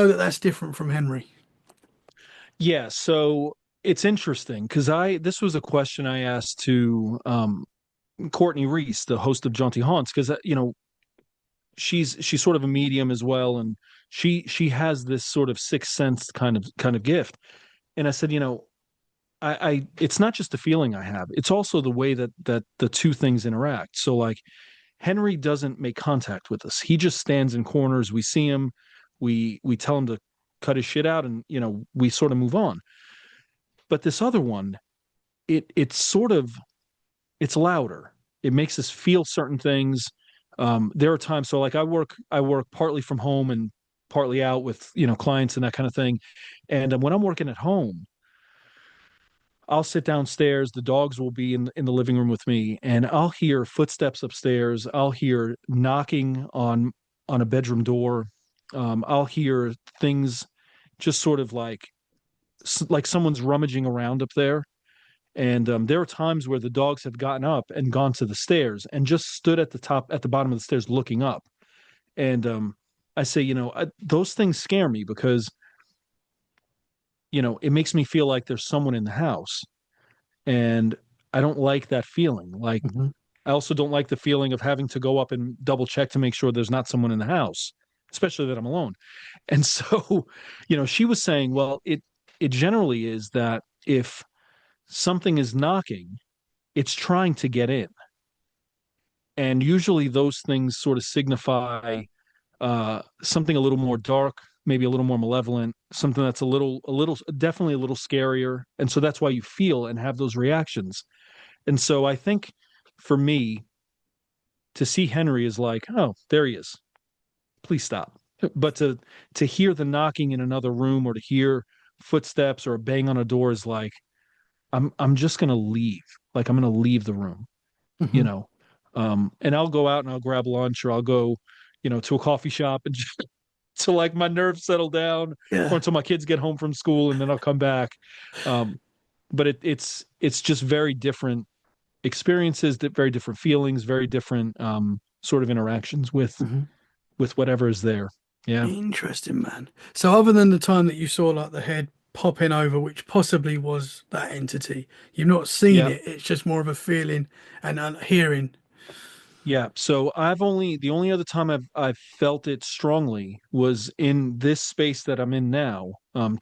that that's different from Henry? Yeah, so it's interesting because I this was a question I asked to Courtney Reese, the host of Jaunty Haunts, because she's sort of a medium as well, and she has this sort of sixth sense kind of gift. And I said, I it's not just the feeling I have, it's also the way that the two things interact. So like Henry doesn't make contact with us. He just stands in corners. We see him, we tell him to cut his shit out, and we sort of move on. But this other one, it's sort of it's louder. It makes us feel certain things. There are times, so like I work partly from home and partly out with clients and that kind of thing. And when I'm working at home, I'll sit downstairs. The dogs will be in the living room with me, and I'll hear footsteps upstairs. I'll hear knocking on a bedroom door. I'll hear things just sort of like someone's rummaging around up there. And there are times where the dogs have gotten up and gone to the stairs and just stood at the bottom of the stairs looking up. And I say, those things scare me because, it makes me feel like there's someone in the house. And I don't like that feeling. Like, Hmm. I also don't like the feeling of having to go up and double check to make sure there's not someone in the house, especially that I'm alone. And so, she was saying, well, it generally is that if something is knocking, it's trying to get in. And usually those things sort of signify something a little more dark, maybe a little more malevolent, something that's definitely a little scarier. And so that's why you feel and have those reactions. And so I think for me, to see Henry is like, oh, there he is. Please stop. But to hear the knocking in another room or to hear footsteps or a bang on a door is like, I'm just gonna leave. Like I'm gonna leave the room, you Hmm. know. And I'll go out and I'll grab lunch or I'll go, to a coffee shop and just to like my nerves settle down or Yeah. until my kids get home from school and then I'll come back. Um, but it's just very different experiences, that very different feelings, very different sort of interactions Hmm. with whatever is there. Yeah. Interesting, man. So other than the time that you saw like the head popping over, which possibly was that entity, you've not seen Yeah. it. It's just more of a feeling and hearing. Yeah. So the only other time I've felt it strongly was in this space that I'm in now.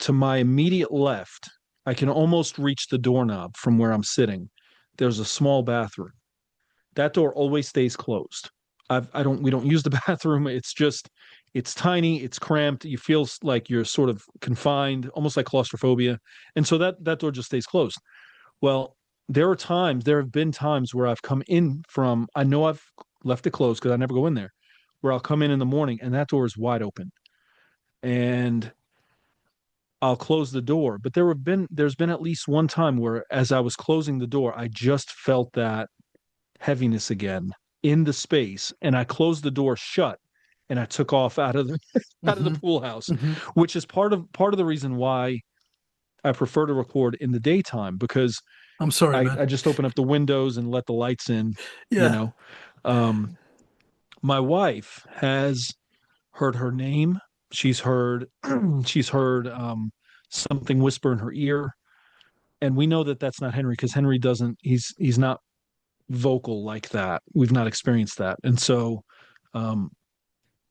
To my immediate left, I can almost reach the doorknob from where I'm sitting. There's a small bathroom. That door always stays closed. I don't we don't use the bathroom. It's tiny, it's cramped. You feel like you're sort of confined, almost like claustrophobia. And so that door just stays closed. Well, there have been times where I've come in from, I know I've left it closed because I never go in there, where I'll come in the morning and that door is wide open and I'll close the door. But there's been at least one time where as I was closing the door, I just felt that heaviness again in the space and I closed the door shut and I took off out of the out of the Hmm. pool house, Hmm. which is part of the reason why I prefer to record in the daytime because I'm sorry, man. I just open up the windows and let the lights in, you Yeah. know. Um, my wife has heard her name. She's heard she's heard something whisper in her ear, and we know that that's not Henry because Henry doesn't. He's not vocal like that. We've not experienced that, and so, um,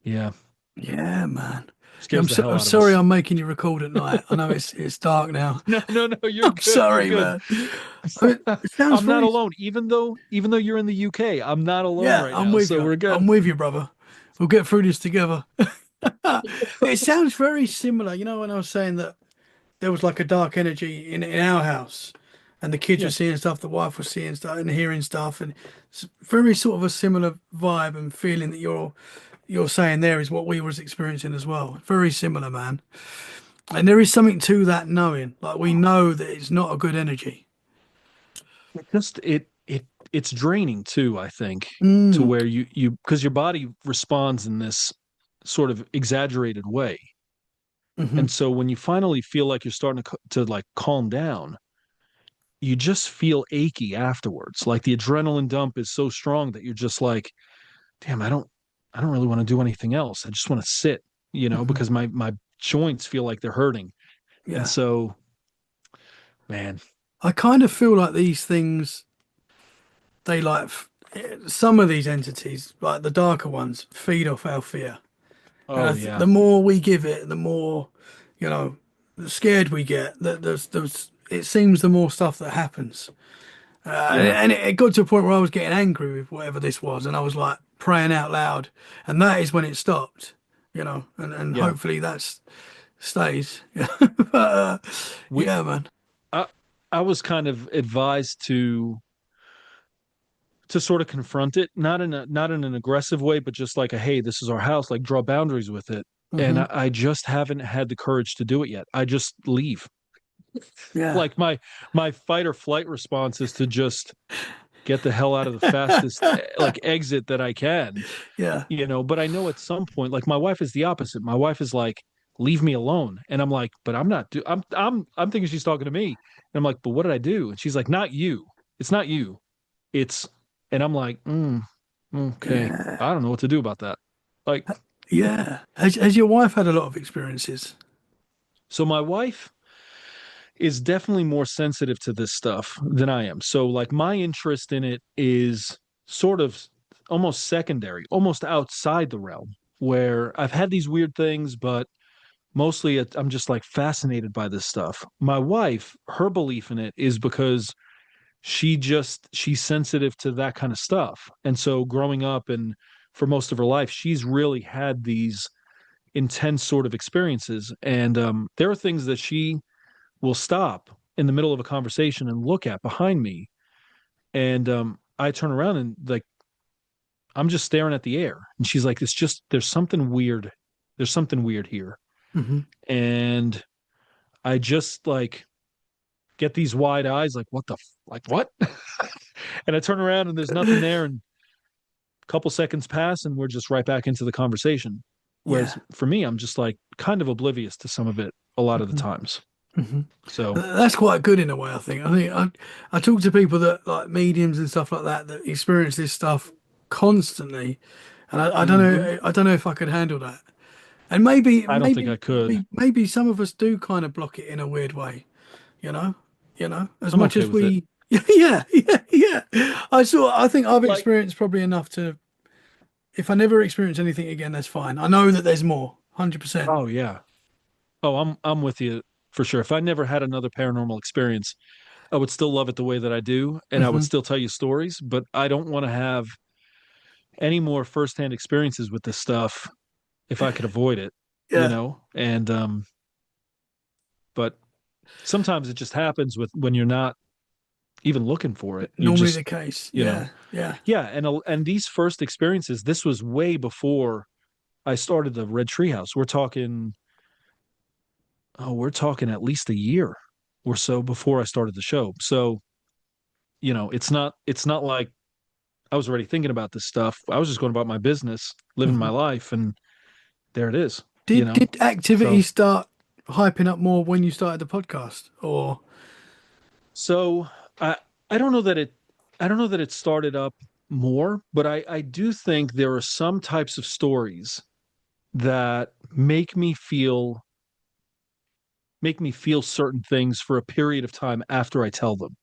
yeah, Yeah, man. Yeah, scares the hell I'm out of sorry us. I'm making you record at night. I know it's dark now. No, no, no, you're I'm good. You're sorry, good. man. I mean, it sounds I'm not very. alone, even though you're in the UK. I'm not alone Yeah, right I'm now, with so you. we're good. I'm with you, brother. We'll get through this together. It sounds very similar. You know, when I was saying that there was like a dark energy in our house, and the kids were Yeah. seeing stuff, the wife was seeing stuff and hearing stuff, and it's very sort of a similar vibe and feeling that you're saying there is what we was experiencing as well. Very similar, man. And there is something to that knowing, like we know that it's not a good energy. It just it's draining too, I think, to Mm. where you because your body responds in this sort of exaggerated way. Hmm. And so when you finally feel like you're starting to like calm down, you just feel achy afterwards. Like the adrenaline dump is so strong that you're just like, damn, I don't really want to do anything else. I just want to sit, Hmm. because my joints feel like they're hurting. And Yeah. so, man, I kind of feel like these things, they like some of these entities, like the darker ones, feed off our fear. And oh the yeah, more we give it, the more, you know, scared we get. That it seems the more stuff that happens. yeah, And it got to a point where I was getting angry with whatever this was, and I was like praying out loud, and that is when it stopped, and yeah. hopefully that's stays. But We yeah, man. I I was kind of advised to sort of confront it, not in an aggressive way, but just like a hey, this is our house, like draw boundaries with it. And Hmm. I just haven't had the courage to do it yet. I just leave. Yeah, Like my fight or flight response is to just get the hell out of the fastest like exit that I can, yeah, but I know at some point, like my wife is the opposite. My wife is like, leave me alone. And I'm like, but I'm not I'm thinking she's talking to me. And I'm like, but what did I do? And she's like, not you. It's not you. It's and I'm like, okay. yeah, I don't know what to do about that. Like, yeah. Has your wife had a lot of experiences? so my wife is definitely more sensitive to this stuff than I am. So like my interest in it is sort of almost secondary, almost outside the realm where I've had these weird things, but mostly I'm just like fascinated by this stuff. My wife, her belief in it is because she's sensitive to that kind of stuff. And so growing up and for most of her life, she's really had these intense sort of experiences. And there are things that she will stop in the middle of a conversation and look at behind me. And I turn around and like, I'm just staring at the air. And she's like, it's just, there's something weird. There's something weird here. Hmm. And I just like get these wide eyes, like, like, what? And I turn around and there's nothing there. And a couple seconds pass and we're just right back into the conversation. Whereas Yeah. for me, I'm just like kind of oblivious to some of it a lot of the Hmm. times. Hmm. So, That's quite good in a way, I think. I talk to people that like mediums and stuff like that that experience this stuff constantly, and mhm. I don't know if I could handle that. And maybe I don't think I could. maybe some of us do kind of block it in a weird way, you know, as I'm much okay as with it. we, yeah. I think I've Like, experienced probably enough to, if I never experience anything again, that's fine. I know that there's more, 100%. oh yeah. Oh, I'm with you for sure. If I never had another paranormal experience, I would still love it the way that I do, and I would Hmm. still tell you stories, but I don't want to have any more firsthand experiences with this stuff if I could avoid it, Yeah, And but sometimes it just happens with when you're not even looking for it. You normally just, the case. you know. Yeah, yeah. Yeah, and these first experiences, this was way before I started the Red Treehouse. We're talking at least a year or so before I started the show. So, it's not like I was already thinking about this stuff. I was just going about my business, living my Hmm. life, and there it is, Did activity So start hyping up more when you started the podcast, or? so I I don't know that it started up more, but I do think there are some types of stories that make me feel certain things for a period of time after I tell them.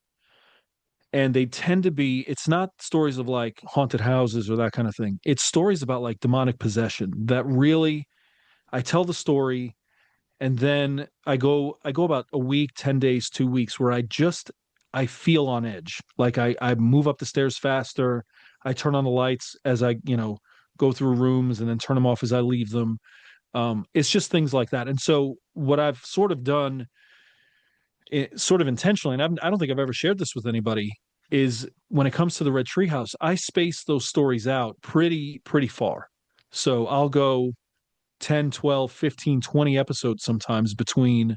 And they tend to be, it's not stories of like haunted houses or that kind of thing. It's stories about like demonic possession that really, I tell the story and then I go about a week, 10 days, 2 weeks where I feel on edge. Like I move up the stairs faster. I turn on the lights as I go through rooms and then turn them off as I leave them. It's just things like that. And so what I've sort of done, sort of intentionally, and I don't think I've ever shared this with anybody, is when it comes to the Red Treehouse, I space those stories out pretty far. So I'll go 10, 12, 15, 20 episodes sometimes between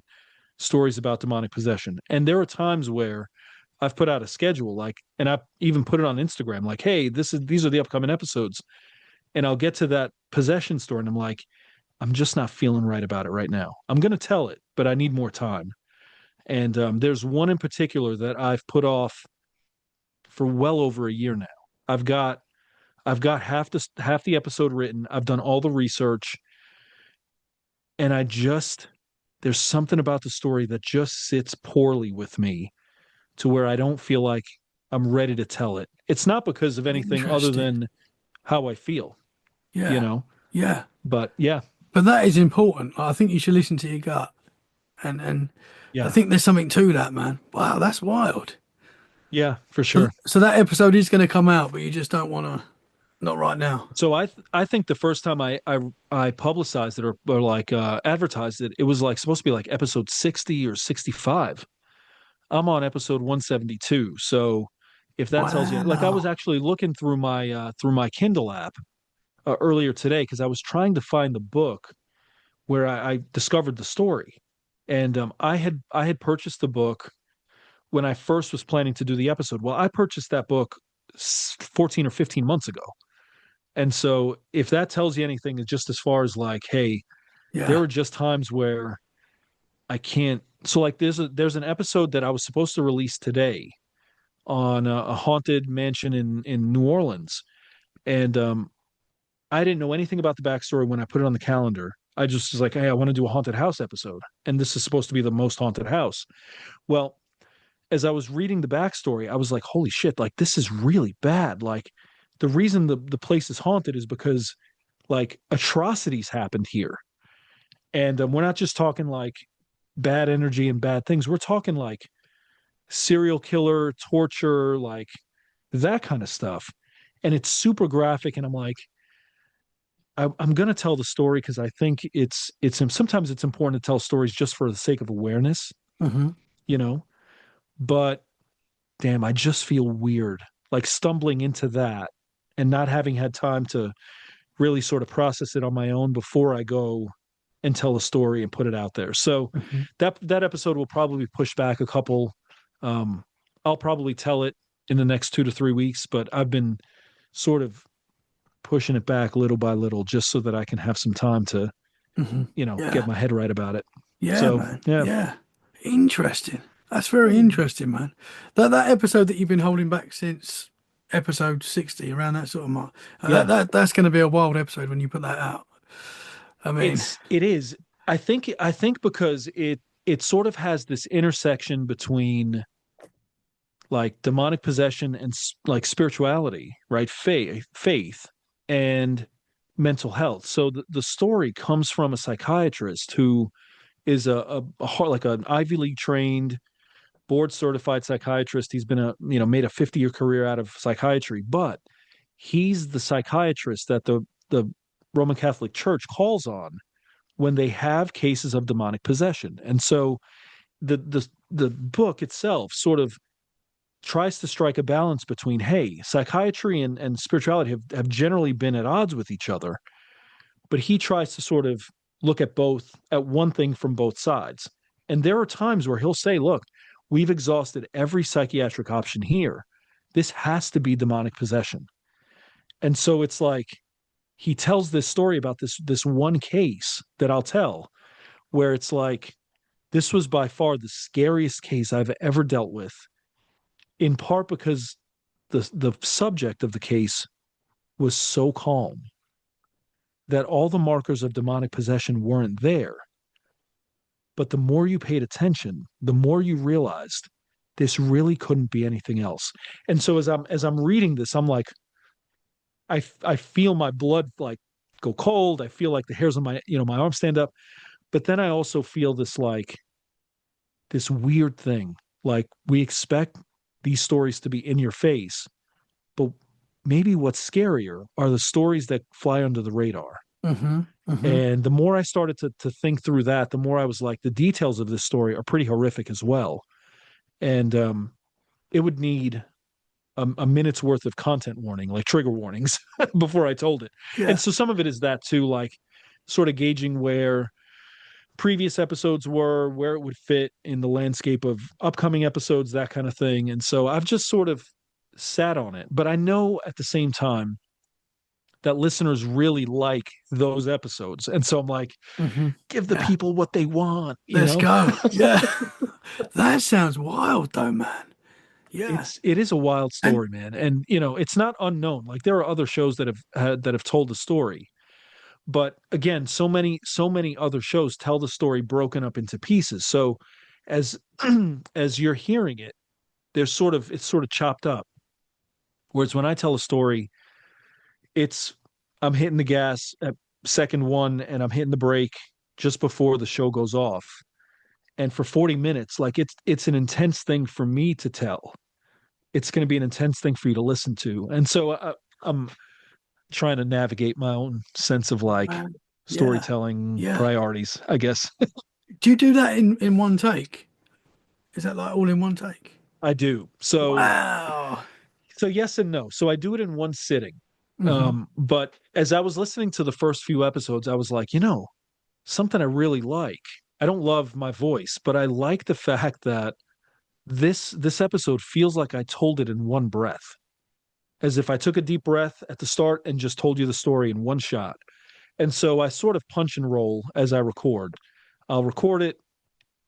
stories about demonic possession. And there are times where I've put out a schedule, like, and I've even put it on Instagram, like, hey, these are the upcoming episodes. And I'll get to that possession story and I'm like, I'm just not feeling right about it right now. I'm going to tell it, but I need more time. And there's one in particular that I've put off for well over a year now. I've got I've got half the episode written. I've done all the research, and I just there's something about the story that just sits poorly with me to where I don't feel like I'm ready to tell it. It's not because of anything other Interesting. than how I feel, you Yeah. know. Yeah. But yeah, But that is important. I think you should listen to your gut. And I yeah, think there's something to that, man. Wow, that's wild. yeah, for So, sure. so that episode is going to come out, but you just don't want to, not right now. So I think the first time I publicized it or like advertised it, it was like supposed to be like episode 60 or 65. I'm on episode 172. So if that tells you, like I was Wow. actually looking through my Kindle app earlier today because I was trying to find the book where I discovered the story, and I had purchased the book when I first was planning to do the episode. Well, I purchased that book 14 or 15 months ago. And so if that tells you anything, just as far as like, hey, there Yeah. are just times where I can't. So like there's an episode that I was supposed to release today on a haunted mansion in New Orleans, and I didn't know anything about the backstory when I put it on the calendar. I just was like, hey, I want to do a haunted house episode, and this is supposed to be the most haunted house. Well, as I was reading the backstory, I was like, holy shit, like this is really bad. Like the reason the place is haunted is because like atrocities happened here. And we're not just talking like bad energy and bad things. We're talking like serial killer, torture, like that kind of stuff. And it's super graphic. And I'm like, I'm going to tell the story because I think it's sometimes it's important to tell stories just for the sake of awareness, Hmm. you know. But damn, I just feel weird like stumbling into that and not having had time to really sort of process it on my own before I go and tell a story and put it out there. So Hmm. that episode will probably be pushed back a couple. Um, I'll probably tell it in the next 2 to 3 weeks, but I've been sort of pushing it back little by little just so that I can have some time to, Hmm. get Yeah. my head right about it. Yeah, So man. yeah, Yeah. Interesting. That's very interesting, man. That episode that you've been holding back since episode 60, around that sort of mark. yeah, That's going to be a wild episode when you put that out. I mean, it is. I think because it sort of has this intersection between like demonic possession and like spirituality, right? Faith and mental health. So the story comes from a psychiatrist who is like an Ivy League trained, board certified psychiatrist. He's been made a 50-year career out of psychiatry, but he's the psychiatrist that the Roman Catholic Church calls on when they have cases of demonic possession. And so the book itself sort of tries to strike a balance between, hey, psychiatry and spirituality have generally been at odds with each other, but he tries to sort of look at one thing from both sides. And there are times where he'll say, look, we've exhausted every psychiatric option here. This has to be demonic possession. And so it's like he tells this story about this one case that I'll tell where it's like this was by far the scariest case I've ever dealt with, in part because the subject of the case was so calm that all the markers of demonic possession weren't there. But the more you paid attention, the more you realized this really couldn't be anything else. And so as I'm reading this, I'm like, I feel my blood like go cold. I feel like the hairs on my arms stand up. But then I also feel this like this weird thing. Like we expect these stories to be in your face, but maybe what's scarier are the stories that fly under the radar. Mm-hmm. Mm-hmm. And the more I started to think through that, the more I was like, the details of this story are pretty horrific as well. And it would need a minute's worth of content warning, like trigger warnings, before I told it. And Yeah. so some of it is that too, like sort of gauging where previous episodes were, where it would fit in the landscape of upcoming episodes, that kind of thing. And so I've just sort of sat on it. But I know at the same time that listeners really like those episodes. And so I'm like, Mm-hmm. give the Yeah. people what they want, you Let's know? go. Yeah. That sounds wild though, man. Yeah. It is a wild And story, man. And you know, it's not unknown. Like there are other shows that have told the story. But again, so many other shows tell the story broken up into pieces. So as as you're hearing it, there's sort of it's sort of chopped up. Whereas when I tell a story, it's I'm hitting the gas at second one and I'm hitting the brake just before the show goes off. And for 40 minutes, like it's an intense thing for me to tell. It's going to be an intense thing for you to listen to. And so I'm trying to navigate my own sense of like man. Yeah. storytelling Yeah. priorities, I guess. Do you do that in one take? Is that like all in one take? I do. Wow. So yes and no. So I do it in one sitting. Mm-hmm. But as I was listening to the first few episodes, I was like, you know, something I really like. I don't love my voice, but I like the fact that this episode feels like I told it in one breath, as if I took a deep breath at the start and just told you the story in one shot. And so I sort of punch and roll as I record. I'll record it,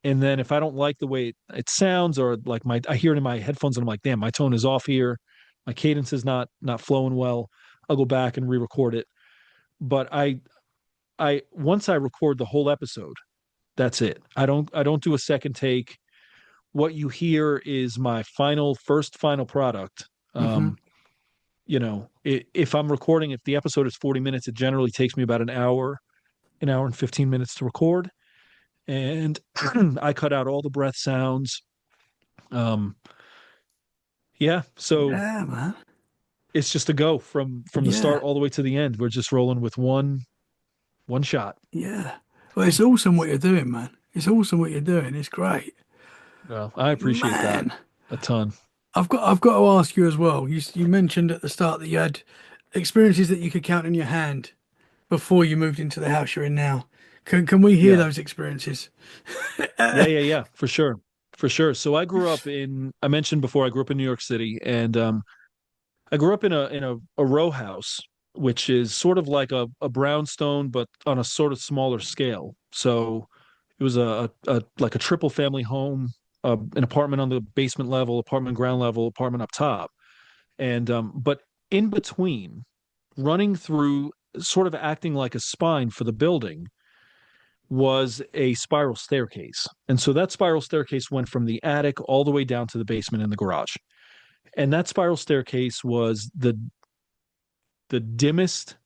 and then if I don't like the way it sounds, or like I hear it in my headphones and I'm like, damn, my tone is off here, my cadence is not flowing well, I'll go back and re-record it. But I once I record the whole episode, that's it. I don't do a second take. What you hear is my final product. Mm-hmm. You know, if I'm recording, if the episode is 40 minutes, it generally takes me about an hour and 15 minutes to record. And I cut out all the breath sounds. Um, yeah, so Yeah, man. it's just a go from the Yeah. start all the way to the end. We're just rolling with one shot. Yeah. Well, it's awesome what you're doing, man. It's awesome what you're doing. It's great. Well, I appreciate that Man. a ton. I've got to ask you as well. You mentioned at the start that you had experiences that you could count in your hand before you moved into the house you're in now. Can we hear Yeah, those experiences? yeah, for sure, for sure. So I mentioned before, I grew up in New York City, and I grew up in a row house, which is sort of like a brownstone, but on a sort of smaller scale. So it was a like a triple family home, an apartment on the basement level, apartment ground level, apartment up top, and but in between, running through, sort of acting like a spine for the building, was a spiral staircase. And so that spiral staircase went from the attic all the way down to the basement in the garage. And that spiral staircase was the dimmest,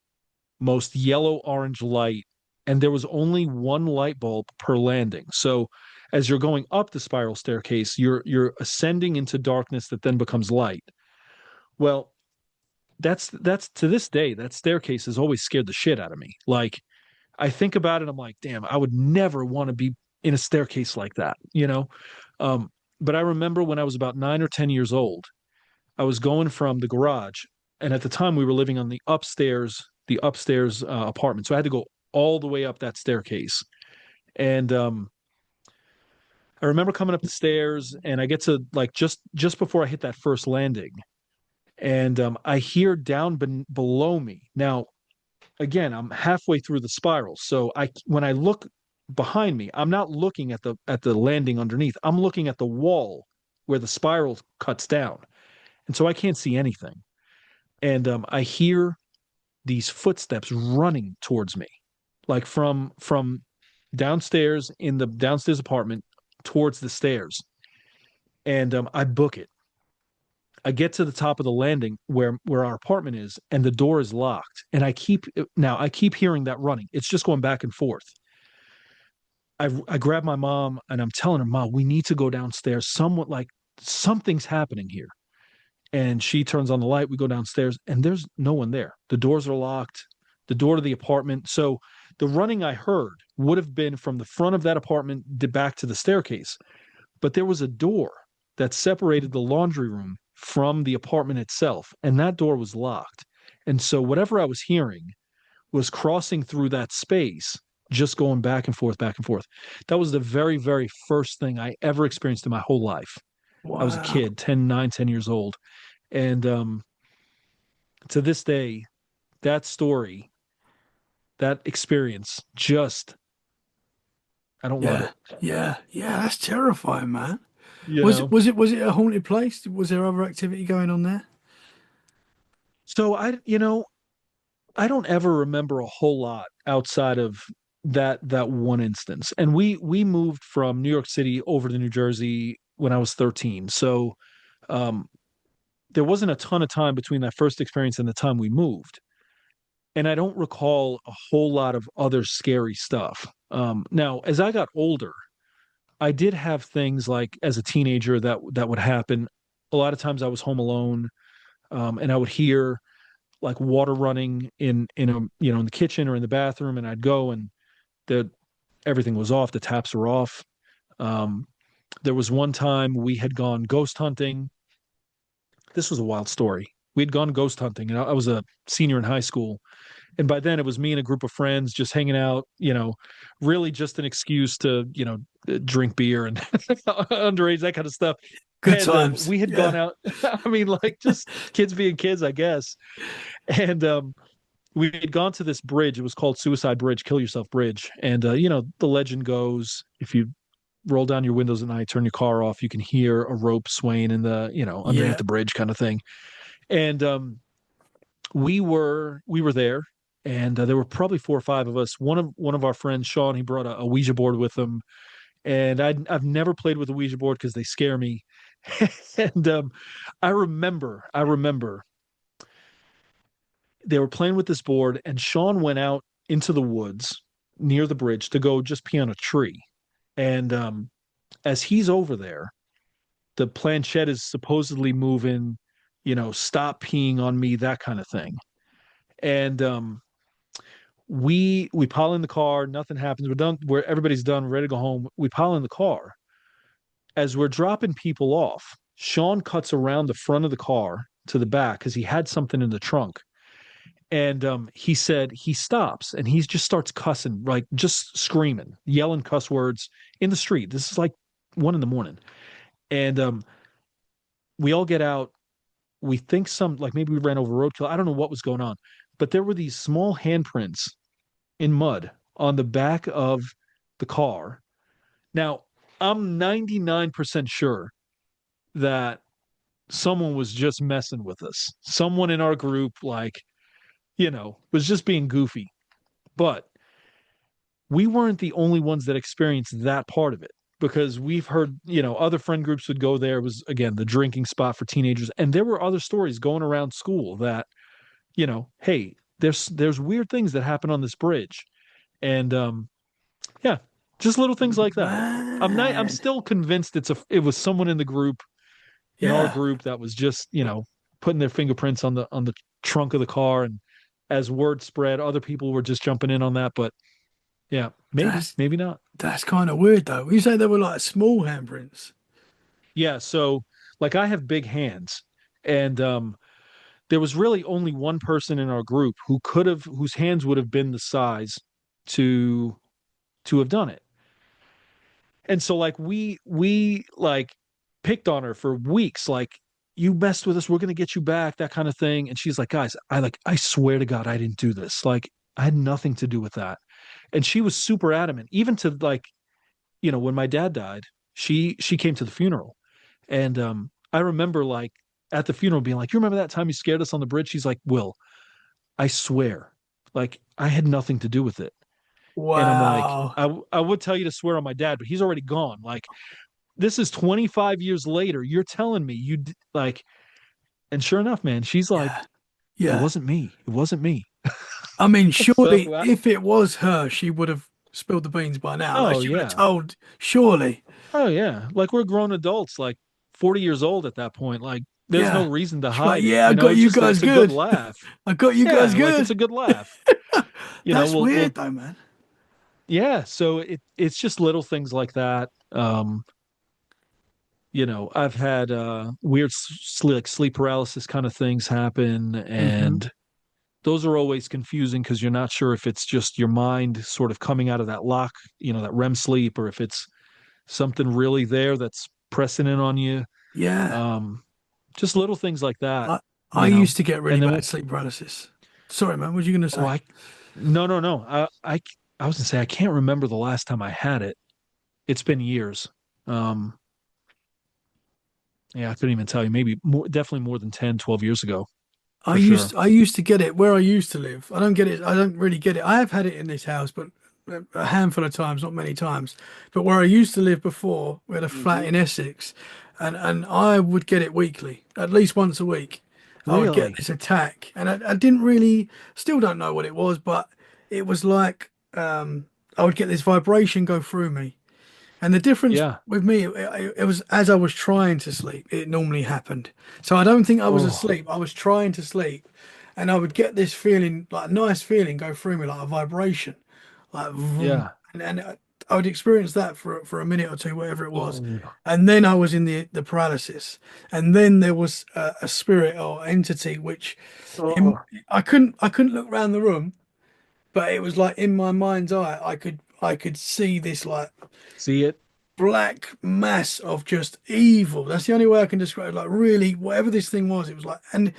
most yellow orange light, and there was only one light bulb per landing. So as you're going up the spiral staircase, you're ascending into darkness that then becomes light. Well, that's to this day, that staircase has always scared the shit out of me. Like I think about it, I'm like, damn, I would never want to be in a staircase like that, you know? Um, but I remember when I was about 9 or 10 years old, I was going from the garage, and at the time we were living on the upstairs apartment. So I had to go all the way up that staircase. And I remember coming up the stairs, and I get to like just before I hit that first landing, and I hear down below me. Now, again, I'm halfway through the spiral, so I when I look behind me, I'm not looking at the landing underneath. I'm looking at the wall where the spiral cuts down, and so I can't see anything. And I hear these footsteps running towards me, like from downstairs in the downstairs apartment towards the stairs. And I book it. I get to the top of the landing where our apartment is, and the door is locked. And I keep hearing that running. It's just going back and forth. I grab my mom and I'm telling her, Mom, we need to go downstairs. Something's happening here. And she turns on the light. We go downstairs, and there's no one there. The doors are locked. the door to the apartment. So the running I heard would have been from the front of that apartment back to the staircase. But there was a door that separated the laundry room from the apartment itself, and that door was locked. And so whatever I was hearing was crossing through that space, just going back and forth, back and forth. That was the very, very first thing I ever experienced in my whole life. I was a Wow. kid, 10, 9, 10 years old. And to this day, that story, that experience, just, I don't love Yeah. it. Yeah. Yeah. That's terrifying, man. You know? Was it a haunted place? Was there other activity going on there? So I don't ever remember a whole lot outside of that one instance. And we moved from New York City over to New Jersey when I was 13. So um, there wasn't a ton of time between that first experience and the time we moved. And I don't recall a whole lot of other scary stuff. Now, as I got older, I did have things like as a teenager that would happen. A lot of times I was home alone, and I would hear like water running in a in the kitchen or in the bathroom, and I'd go and the everything was off, the taps were off. Um, there was one time we had gone ghost hunting. This was a wild story. We'd gone ghost hunting, and I was a senior in high school, and by then it was me and a group of friends just hanging out. Really just an excuse to drink beer and underage, that kind of stuff. Good And times. we had gone Yeah. out. I mean, like just kids being kids, I guess. And we had gone to this bridge. It was called Suicide Bridge, Kill Yourself Bridge. And the legend goes, if you roll down your windows at night, turn your car off, you can hear a rope swaying in the underneath Yeah. the bridge, kind of thing. And we were there, and there were probably four or five of us. One of our friends, Sean, he brought a Ouija board with him, and I've never played with a Ouija board because they scare me. And I remember they were playing with this board, and Sean went out into the woods near the bridge to go just pee on a tree. And as he's over there, the planchette is supposedly moving, stop peeing on me, that kind of thing. And we pile in the car, nothing happens. We're done, where everybody's done, ready to go home. We pile in the car. As we're dropping people off, Sean cuts around the front of the car to the back because he had something in the trunk. And he said he stops and he just starts cussing, like just screaming, yelling cuss words in the street. This is like 1 a.m. And we all get out. We think like maybe we ran over roadkill. I don't know what was going on, but there were these small handprints in mud on the back of the car. Now, I'm 99% sure that someone was just messing with us. Someone in our group, like, was just being goofy. But we weren't the only ones that experienced that part of it, because we've heard, other friend groups would go there. It was, again, the drinking spot for teenagers. And there were other stories going around school that, hey, there's weird things that happen on this bridge. And yeah, just little things like that. I'm Man. still convinced it was someone in the group, in our Yeah. group, that was just, putting their fingerprints on the trunk of the car. And as word spread, other people were just jumping in on that. But yeah, maybe, That's maybe not. that's kind of weird though. You say they were like small handprints. Yeah, so like I have big hands, and there was really only one person in our group whose hands would have been the size to have done it. And so like we like picked on her for weeks, like, you messed with us, we're gonna get you back, that kind of thing. And she's like, guys, I swear to God, I didn't do this. Like, I had nothing to do with that. And she was super adamant, even to like, when my dad died, she came to the funeral. And I remember like at the funeral being like, you remember that time you scared us on the bridge? She's like, Will, I swear, like I had nothing to do with it. And I'm like, Wow. I would tell you to swear on my dad, but he's already gone. Like, this is 25 years later. You're telling me like, and sure enough, man, she's like, Yeah. it Yeah. wasn't me. It wasn't me. I mean, So, surely if it was her, she would have spilled the beans by now. Like oh she would have yeah. told, surely. Oh yeah. Like we're grown adults, like 40 years old at that point. Like, there's no Yeah. reason to She's like, hide it. yeah, I got It's you just guys it's a good good. laugh. I got you guys Yeah, like good. it's a good laugh. That's We'll weird though, man. yeah. So it's just little things like that. I've had weird like sleep paralysis kind of things happen, Hmm. and those are always confusing because you're not sure if it's just your mind sort of coming out of that lock, that REM sleep, or if it's something really there that's pressing in on you. Yeah. Um, just little things like that, I I you know. used to get really And then bad sleep paralysis. Sorry, man. What were you gonna oh, say? no, no, no. I was gonna say I can't remember the last time I had it. It's been years. Um, yeah, I couldn't even tell you. Maybe more, definitely more than 10, 12 years ago, for sure. I used to get it where I used to live. I don't get it. I don't really get it. I have had it in this house, but a handful of times, not many times. But where I used to live before, we had a flat Hmm. in Essex, and I would get it weekly, at least once a week. I would get Really? this attack, and I didn't really, still don't know what it was, but it was like I would get this vibration go through me. And the difference Yeah. with me, it was as I was trying to sleep, it normally happened. So I don't think I was Oh, asleep. I was trying to sleep, and I would get this feeling, like a nice feeling, go through me, like a vibration, like vroom. yeah. And I would experience that for a minute or two, whatever it was, Oh, and then I was in the paralysis, and then there was a spirit or entity which, in, oh. I couldn't look around the room, but it was like in my mind's eye, I could see this like See it? black mass of just evil. That's the only way I can describe it. Like really, whatever this thing was, it was like, and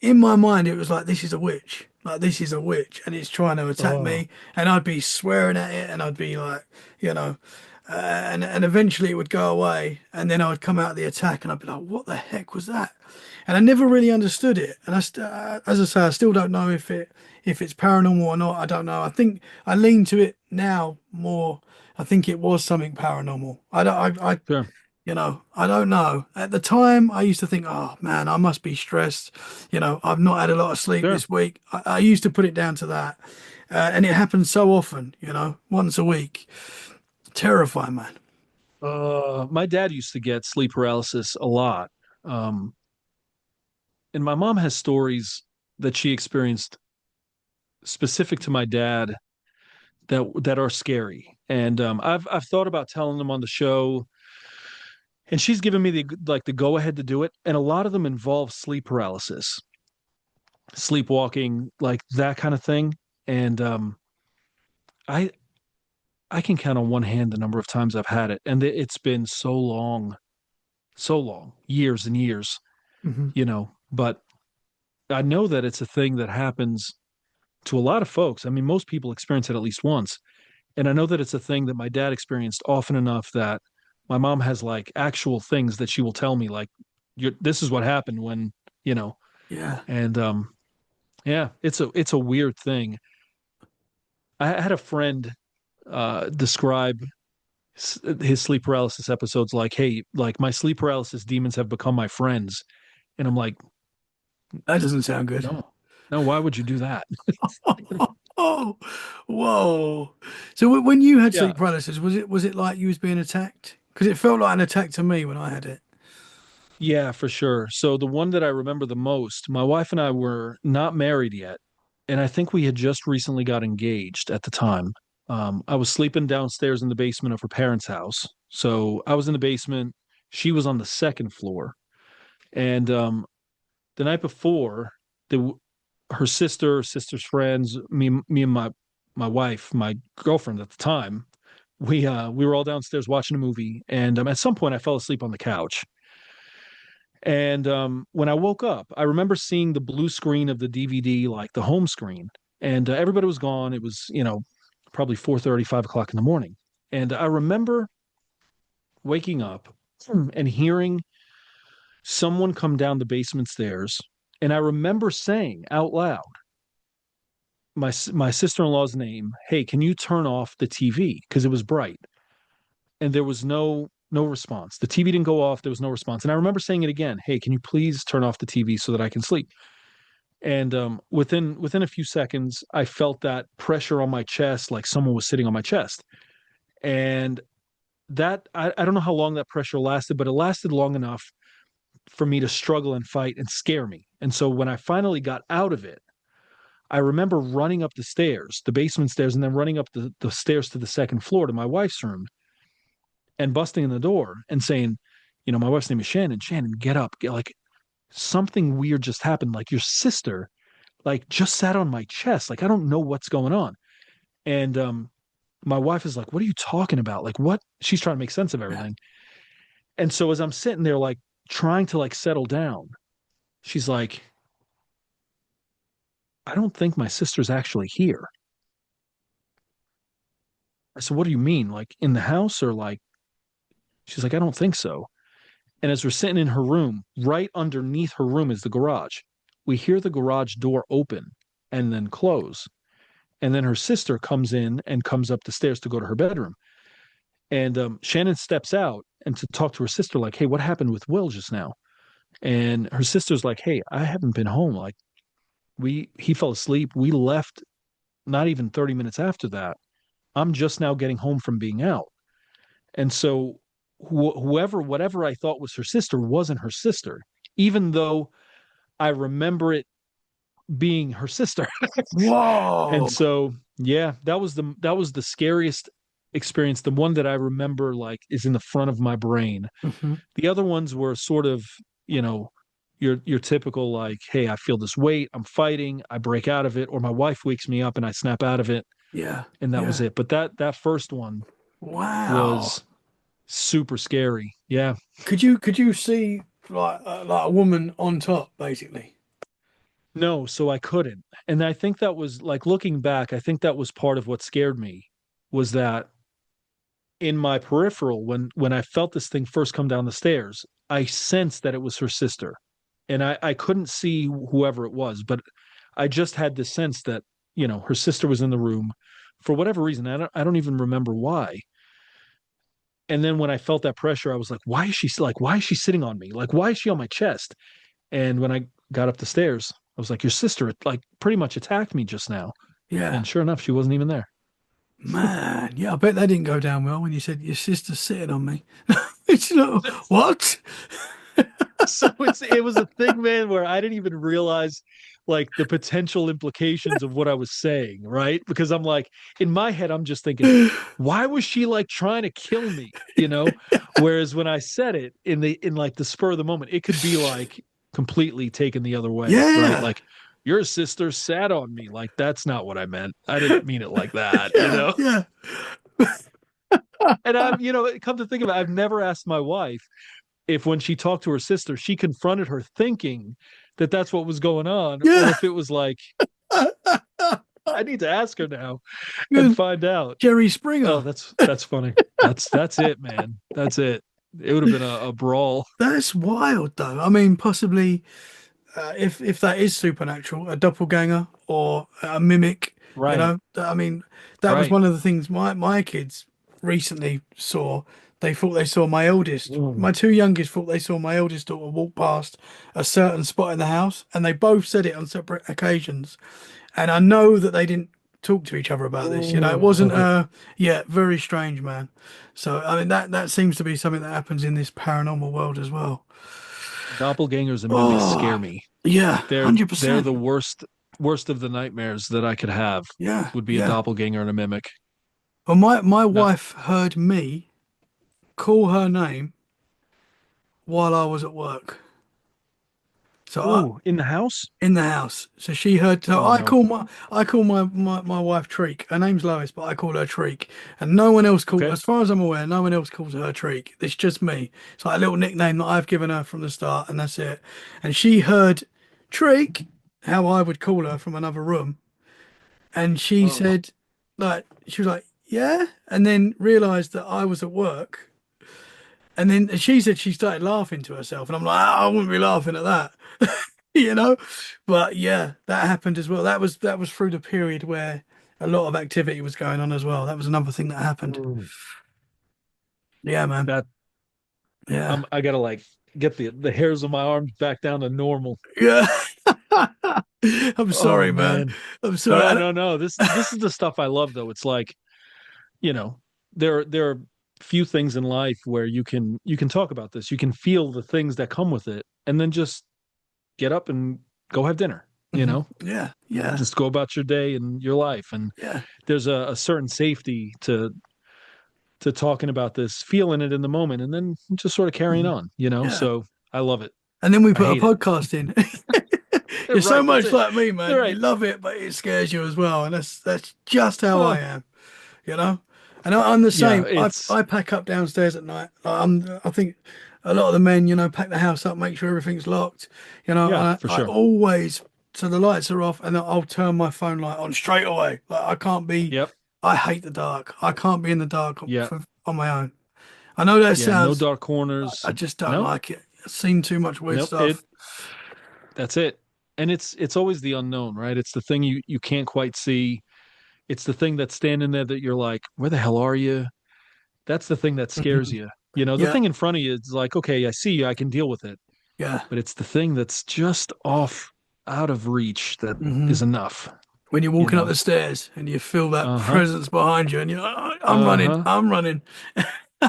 in my mind, it was like, this is a witch. Like this is a witch, and it's trying to attack Oh, me. And I'd be swearing at it, and I'd be like, you know, and eventually it would go away, and then I would come out of the attack, and I'd be like, what the heck was that? And I never really understood it. And as I say, I still don't know if it's paranormal or not. I don't know. I think I lean to it now more. I think it was something paranormal. I don't. sure, I don't know. At the time, I used to think, oh man, I must be stressed. I've not had a lot of sleep sure. this week. I used to put it down to that. And it happens so often, once a week. Terrifying, man. My dad used to get sleep paralysis a lot. Um, and my mom has stories that she experienced specific to my dad that are scary. And I've thought about telling them on the show, and she's given me the go ahead to do it. And a lot of them involve sleep paralysis, sleepwalking, like that kind of thing. And I I can count on one hand the number of times I've had it, and it's been so long, years and years, Hmm. But I know that it's a thing that happens to a lot of folks. I mean, most people experience it at least once. And I know that it's a thing that my dad experienced often enough that my mom has like actual things that she will tell me, like, this is what happened when, you know, Yeah. and yeah, it's a weird thing. I had a friend describe his sleep paralysis episodes like, hey, like my sleep paralysis demons have become my friends. And I'm like, That doesn't sound good. no, no, why would you do that? Oh, whoa. So when you had Yeah. sleep paralysis, was it like you was being attacked? Because it felt like an attack to me when I had it. Yeah, for sure. So the one that I remember the most, my wife and I were not married yet, and I think we had just recently got engaged at the time. I was sleeping downstairs in the basement of her parents' house. So I was in the basement, she was on the second floor. And the night before, the her sister's friends, me and my wife, my girlfriend at the time, we were all downstairs watching a movie, and at some point I fell asleep on the couch. And when I woke up, I remember seeing the blue screen of the DVD, like the home screen, and everybody was gone. It was, probably 4:30, 5 o'clock in the morning. And I remember waking up and hearing someone come down the basement stairs. And I remember saying out loud my sister-in-law's name, "Hey, can you turn off the TV?" Because it was bright. And there was no response. The TV didn't go off. There was no response. And I remember saying it again, "Hey, can you please turn off the TV so that I can sleep?" And within a few seconds, I felt that pressure on my chest, like someone was sitting on my chest. And I don't know how long that pressure lasted, but it lasted long enough for me to struggle and fight and scare me. And so when I finally got out of it, I remember running up the stairs, the basement stairs, and then running up the stairs to the second floor to my wife's room and busting in the door and saying, my wife's name is Shannon. Shannon, get up. Like something weird just happened. Like your sister, like just sat on my chest. Like I don't know what's going on. And my wife is like, what are you talking about? Like what? She's trying to make sense of Yeah. everything. And so as I'm sitting there, like trying to like settle down, she's like, I don't think my sister's actually here. I said, what do you mean? Like in the house or like, she's like, I don't think so. And as we're sitting in her room, right underneath her room is the garage. We hear the garage door open and then close. And then her sister comes in and comes up the stairs to go to her bedroom. And Shannon steps out and to talk to her sister, like, hey, what happened with Will just now? And her sister's like, hey, I haven't been home. Like, he fell asleep. We left not even 30 minutes after that. I'm just now getting home from being out. And so whatever I thought was her sister wasn't her sister, even though I remember it being her sister. And Whoa. so, yeah, that was the scariest experience. The one that I remember like is in the front of my brain. Hmm. The other ones were sort of, you know, your typical like, hey, I feel this weight, I'm fighting, I break out of it, or my wife wakes me up and I snap out of it, Yeah. and that was Yeah. it. But that first one Wow. was super scary. Yeah. Could you see like a woman on top, basically? No, so I couldn't. And I think that was like looking back, I think that was part of what scared me was that in my peripheral when I felt this thing first come down the stairs, I sensed that it was her sister. And I couldn't see whoever it was, but I just had the sense that, her sister was in the room for whatever reason. I don't even remember why. And then when I felt that pressure, I was like, why is she sitting on me? Like, why is she on my chest? And when I got up the stairs, I was like, your sister like pretty much attacked me just now. Yeah. And sure enough, she wasn't even there. Man, yeah, I bet that didn't go down well when you said your sister's sitting on me. It's what? So it was a thing, man, where I didn't even realize like the potential implications of what I was saying, right? Because I'm like, in my head, I'm just thinking, why was she like trying to kill me? Whereas when I said it in like the spur of the moment, it could be like completely taken the other way, right? Yeah. Like your sister sat on me. Like that's not what I meant. I didn't mean it like that, Yeah, yeah. And come to think of it, I've never asked my wife if when she talked to her sister, she confronted her thinking that that's what was going on, or Yeah. if it was like, I need to ask her now and Good. find out. Jerry Oh, Springer. that's funny. That's it, man. That's it. It would have been a brawl. That's wild, though. I mean, possibly if that is supernatural, a doppelganger or a mimic. Right. I mean, that was Right. one of the things my kids recently saw. They thought they saw Mm. my two youngest thought they saw my eldest daughter walk past a certain spot in the house, and they both said it on separate occasions. And I know that they didn't talk to each other about this. It wasn't yeah, very strange, man. So I mean that seems to be something that happens in this paranormal world as well. Doppelgangers and mimics scare Oh, me. yeah, They're 100%. the worst of the nightmares that I could have Yeah, would be a yeah. doppelganger and a mimic. Well, my Not wife heard me call her name while I was at work. So I ooh, in the house? in the house. So she heard. So Oh no. I call my wife Treek. Her name's Lois, but I call her Treek. And no one else call, Okay. as far as I'm aware, no one else calls her Treek. It's just me. It's like a little nickname that I've given her from the start, and that's it. And she heard Treek, how I would call her from another room, and she Oh. said, like, she was like, yeah, and then realised that I was at work. And then she said she started laughing to herself, and I'm like, "Ah, I wouldn't be laughing at that, you know." But yeah, that happened as well. That was through the period where a lot of activity was going on as well. That was another thing that happened. Mm. Yeah, man. That Yeah. I gotta like get the hairs on my arms back down to normal. Yeah. I'm Oh sorry, man. man. I'm sorry. No, no, no. This is the stuff I love though. It's like, you know, there are few things in life where you can talk about this. You can feel the things that come with it. and then just get up and go have dinner, you Hmm. know, Yeah, yeah, just go about your day and your life. And yeah. there's a certain safety to talking about this, feeling it in the moment, and then just sort of carrying Mhm. on, you know. Yeah. So I love it. And then we I put a hate it. podcast in. You're so Right, that's much it. like me, man. You Right. love it, but it scares you as well. And that's just how I Uh, am, you know? And I'm the yeah, same. it's I pack up downstairs at night. I think a lot of the men, pack the house up, make sure everything's locked. yeah, for I sure. always, so the lights are off and I'll turn my phone light on straight away. Like I can't be, Yep. I hate the dark. I can't be in the dark Yeah. on my own. I know that Yeah. No sounds, dark corners. I just don't Nope. like it. I've seen too much weird Nope. It stuff. that's it. And it's always the unknown, right? It's the thing you can't quite see. It's the thing that's standing there that you're like, where the hell are you? That's the thing that scares Mhm. you. You know, the Yeah, thing in front of you is like, okay, I see you, I can deal with it. yeah. But it's the thing that's just off out of reach that Hmm. is enough, When you're you walking up know. the stairs and you feel that Uh-huh. presence behind you, and you're like, "Oh, I'm running, Uh-huh. I'm running."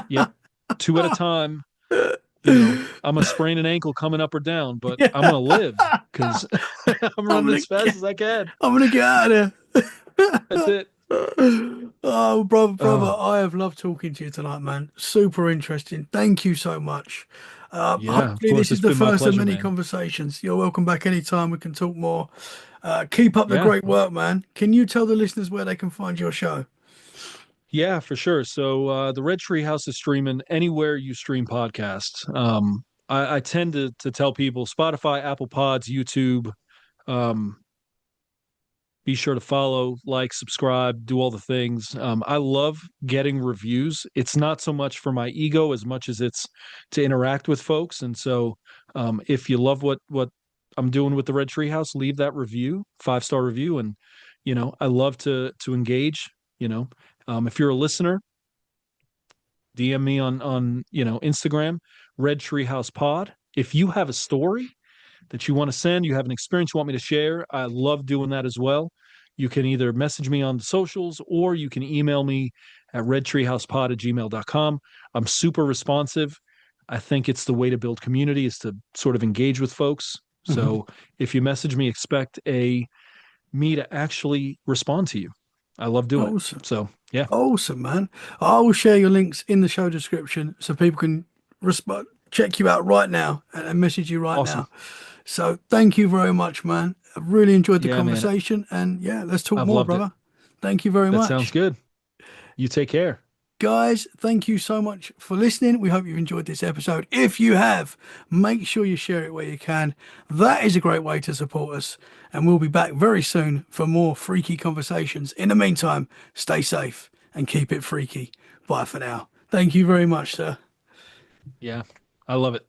Yep. Two at a time, you know. I'm a sprain an ankle coming up or down, but I'm Yeah, gonna live because I'm I'm running gonna as fast get, as I can. I'm gonna get out of That's there. it. Oh, brother, Oh, I have loved talking to you tonight, man. Super interesting. Thank you so much. yeah, of Hopefully, this course. is It's the been my first of pleasure, many man. conversations. You're welcome back anytime. We can talk more. Keep up the Yeah. great work, man. Can you tell the listeners where they can find your show? Yeah, for sure. So the Red Treehouse is streaming anywhere you stream podcasts. I tend to tell people Spotify, Apple Pods, YouTube. Um, be sure to follow, like, subscribe, do all the things. I love getting reviews. It's not so much for my ego as much as it's to interact with folks. And so, if you love what I'm doing with the Red Treehouse, leave that review, 5-star review, and I love to engage. If you're a listener, DM me on Instagram, Red Treehouse Pod. If you have a story that you want to send, you have an experience you want me to share, I love doing that as well. You can either message me on the socials or you can email me at redtreehousepod@gmail.com. I'm super responsive. I think it's the way to build community is to sort of engage with folks. Mhm. So if you message me, expect a me to actually respond to you. I love doing it. Awesome. So yeah, Awesome, man. I will share your links in the show description so people can check you out right now and message you right awesome. now. So thank you very much, man. I've really enjoyed the Yeah, man. conversation and yeah, let's talk I've more, loved it. brother. Thank you very That sounds much. good. You take care. Guys, thank you so much for listening. We hope you've enjoyed this episode. If you have, make sure you share it where you can. That is a great way to support us. And we'll be back very soon for more freaky conversations. In the meantime, stay safe and keep it freaky. Bye for now. Thank you very much, sir. Yeah, I love it.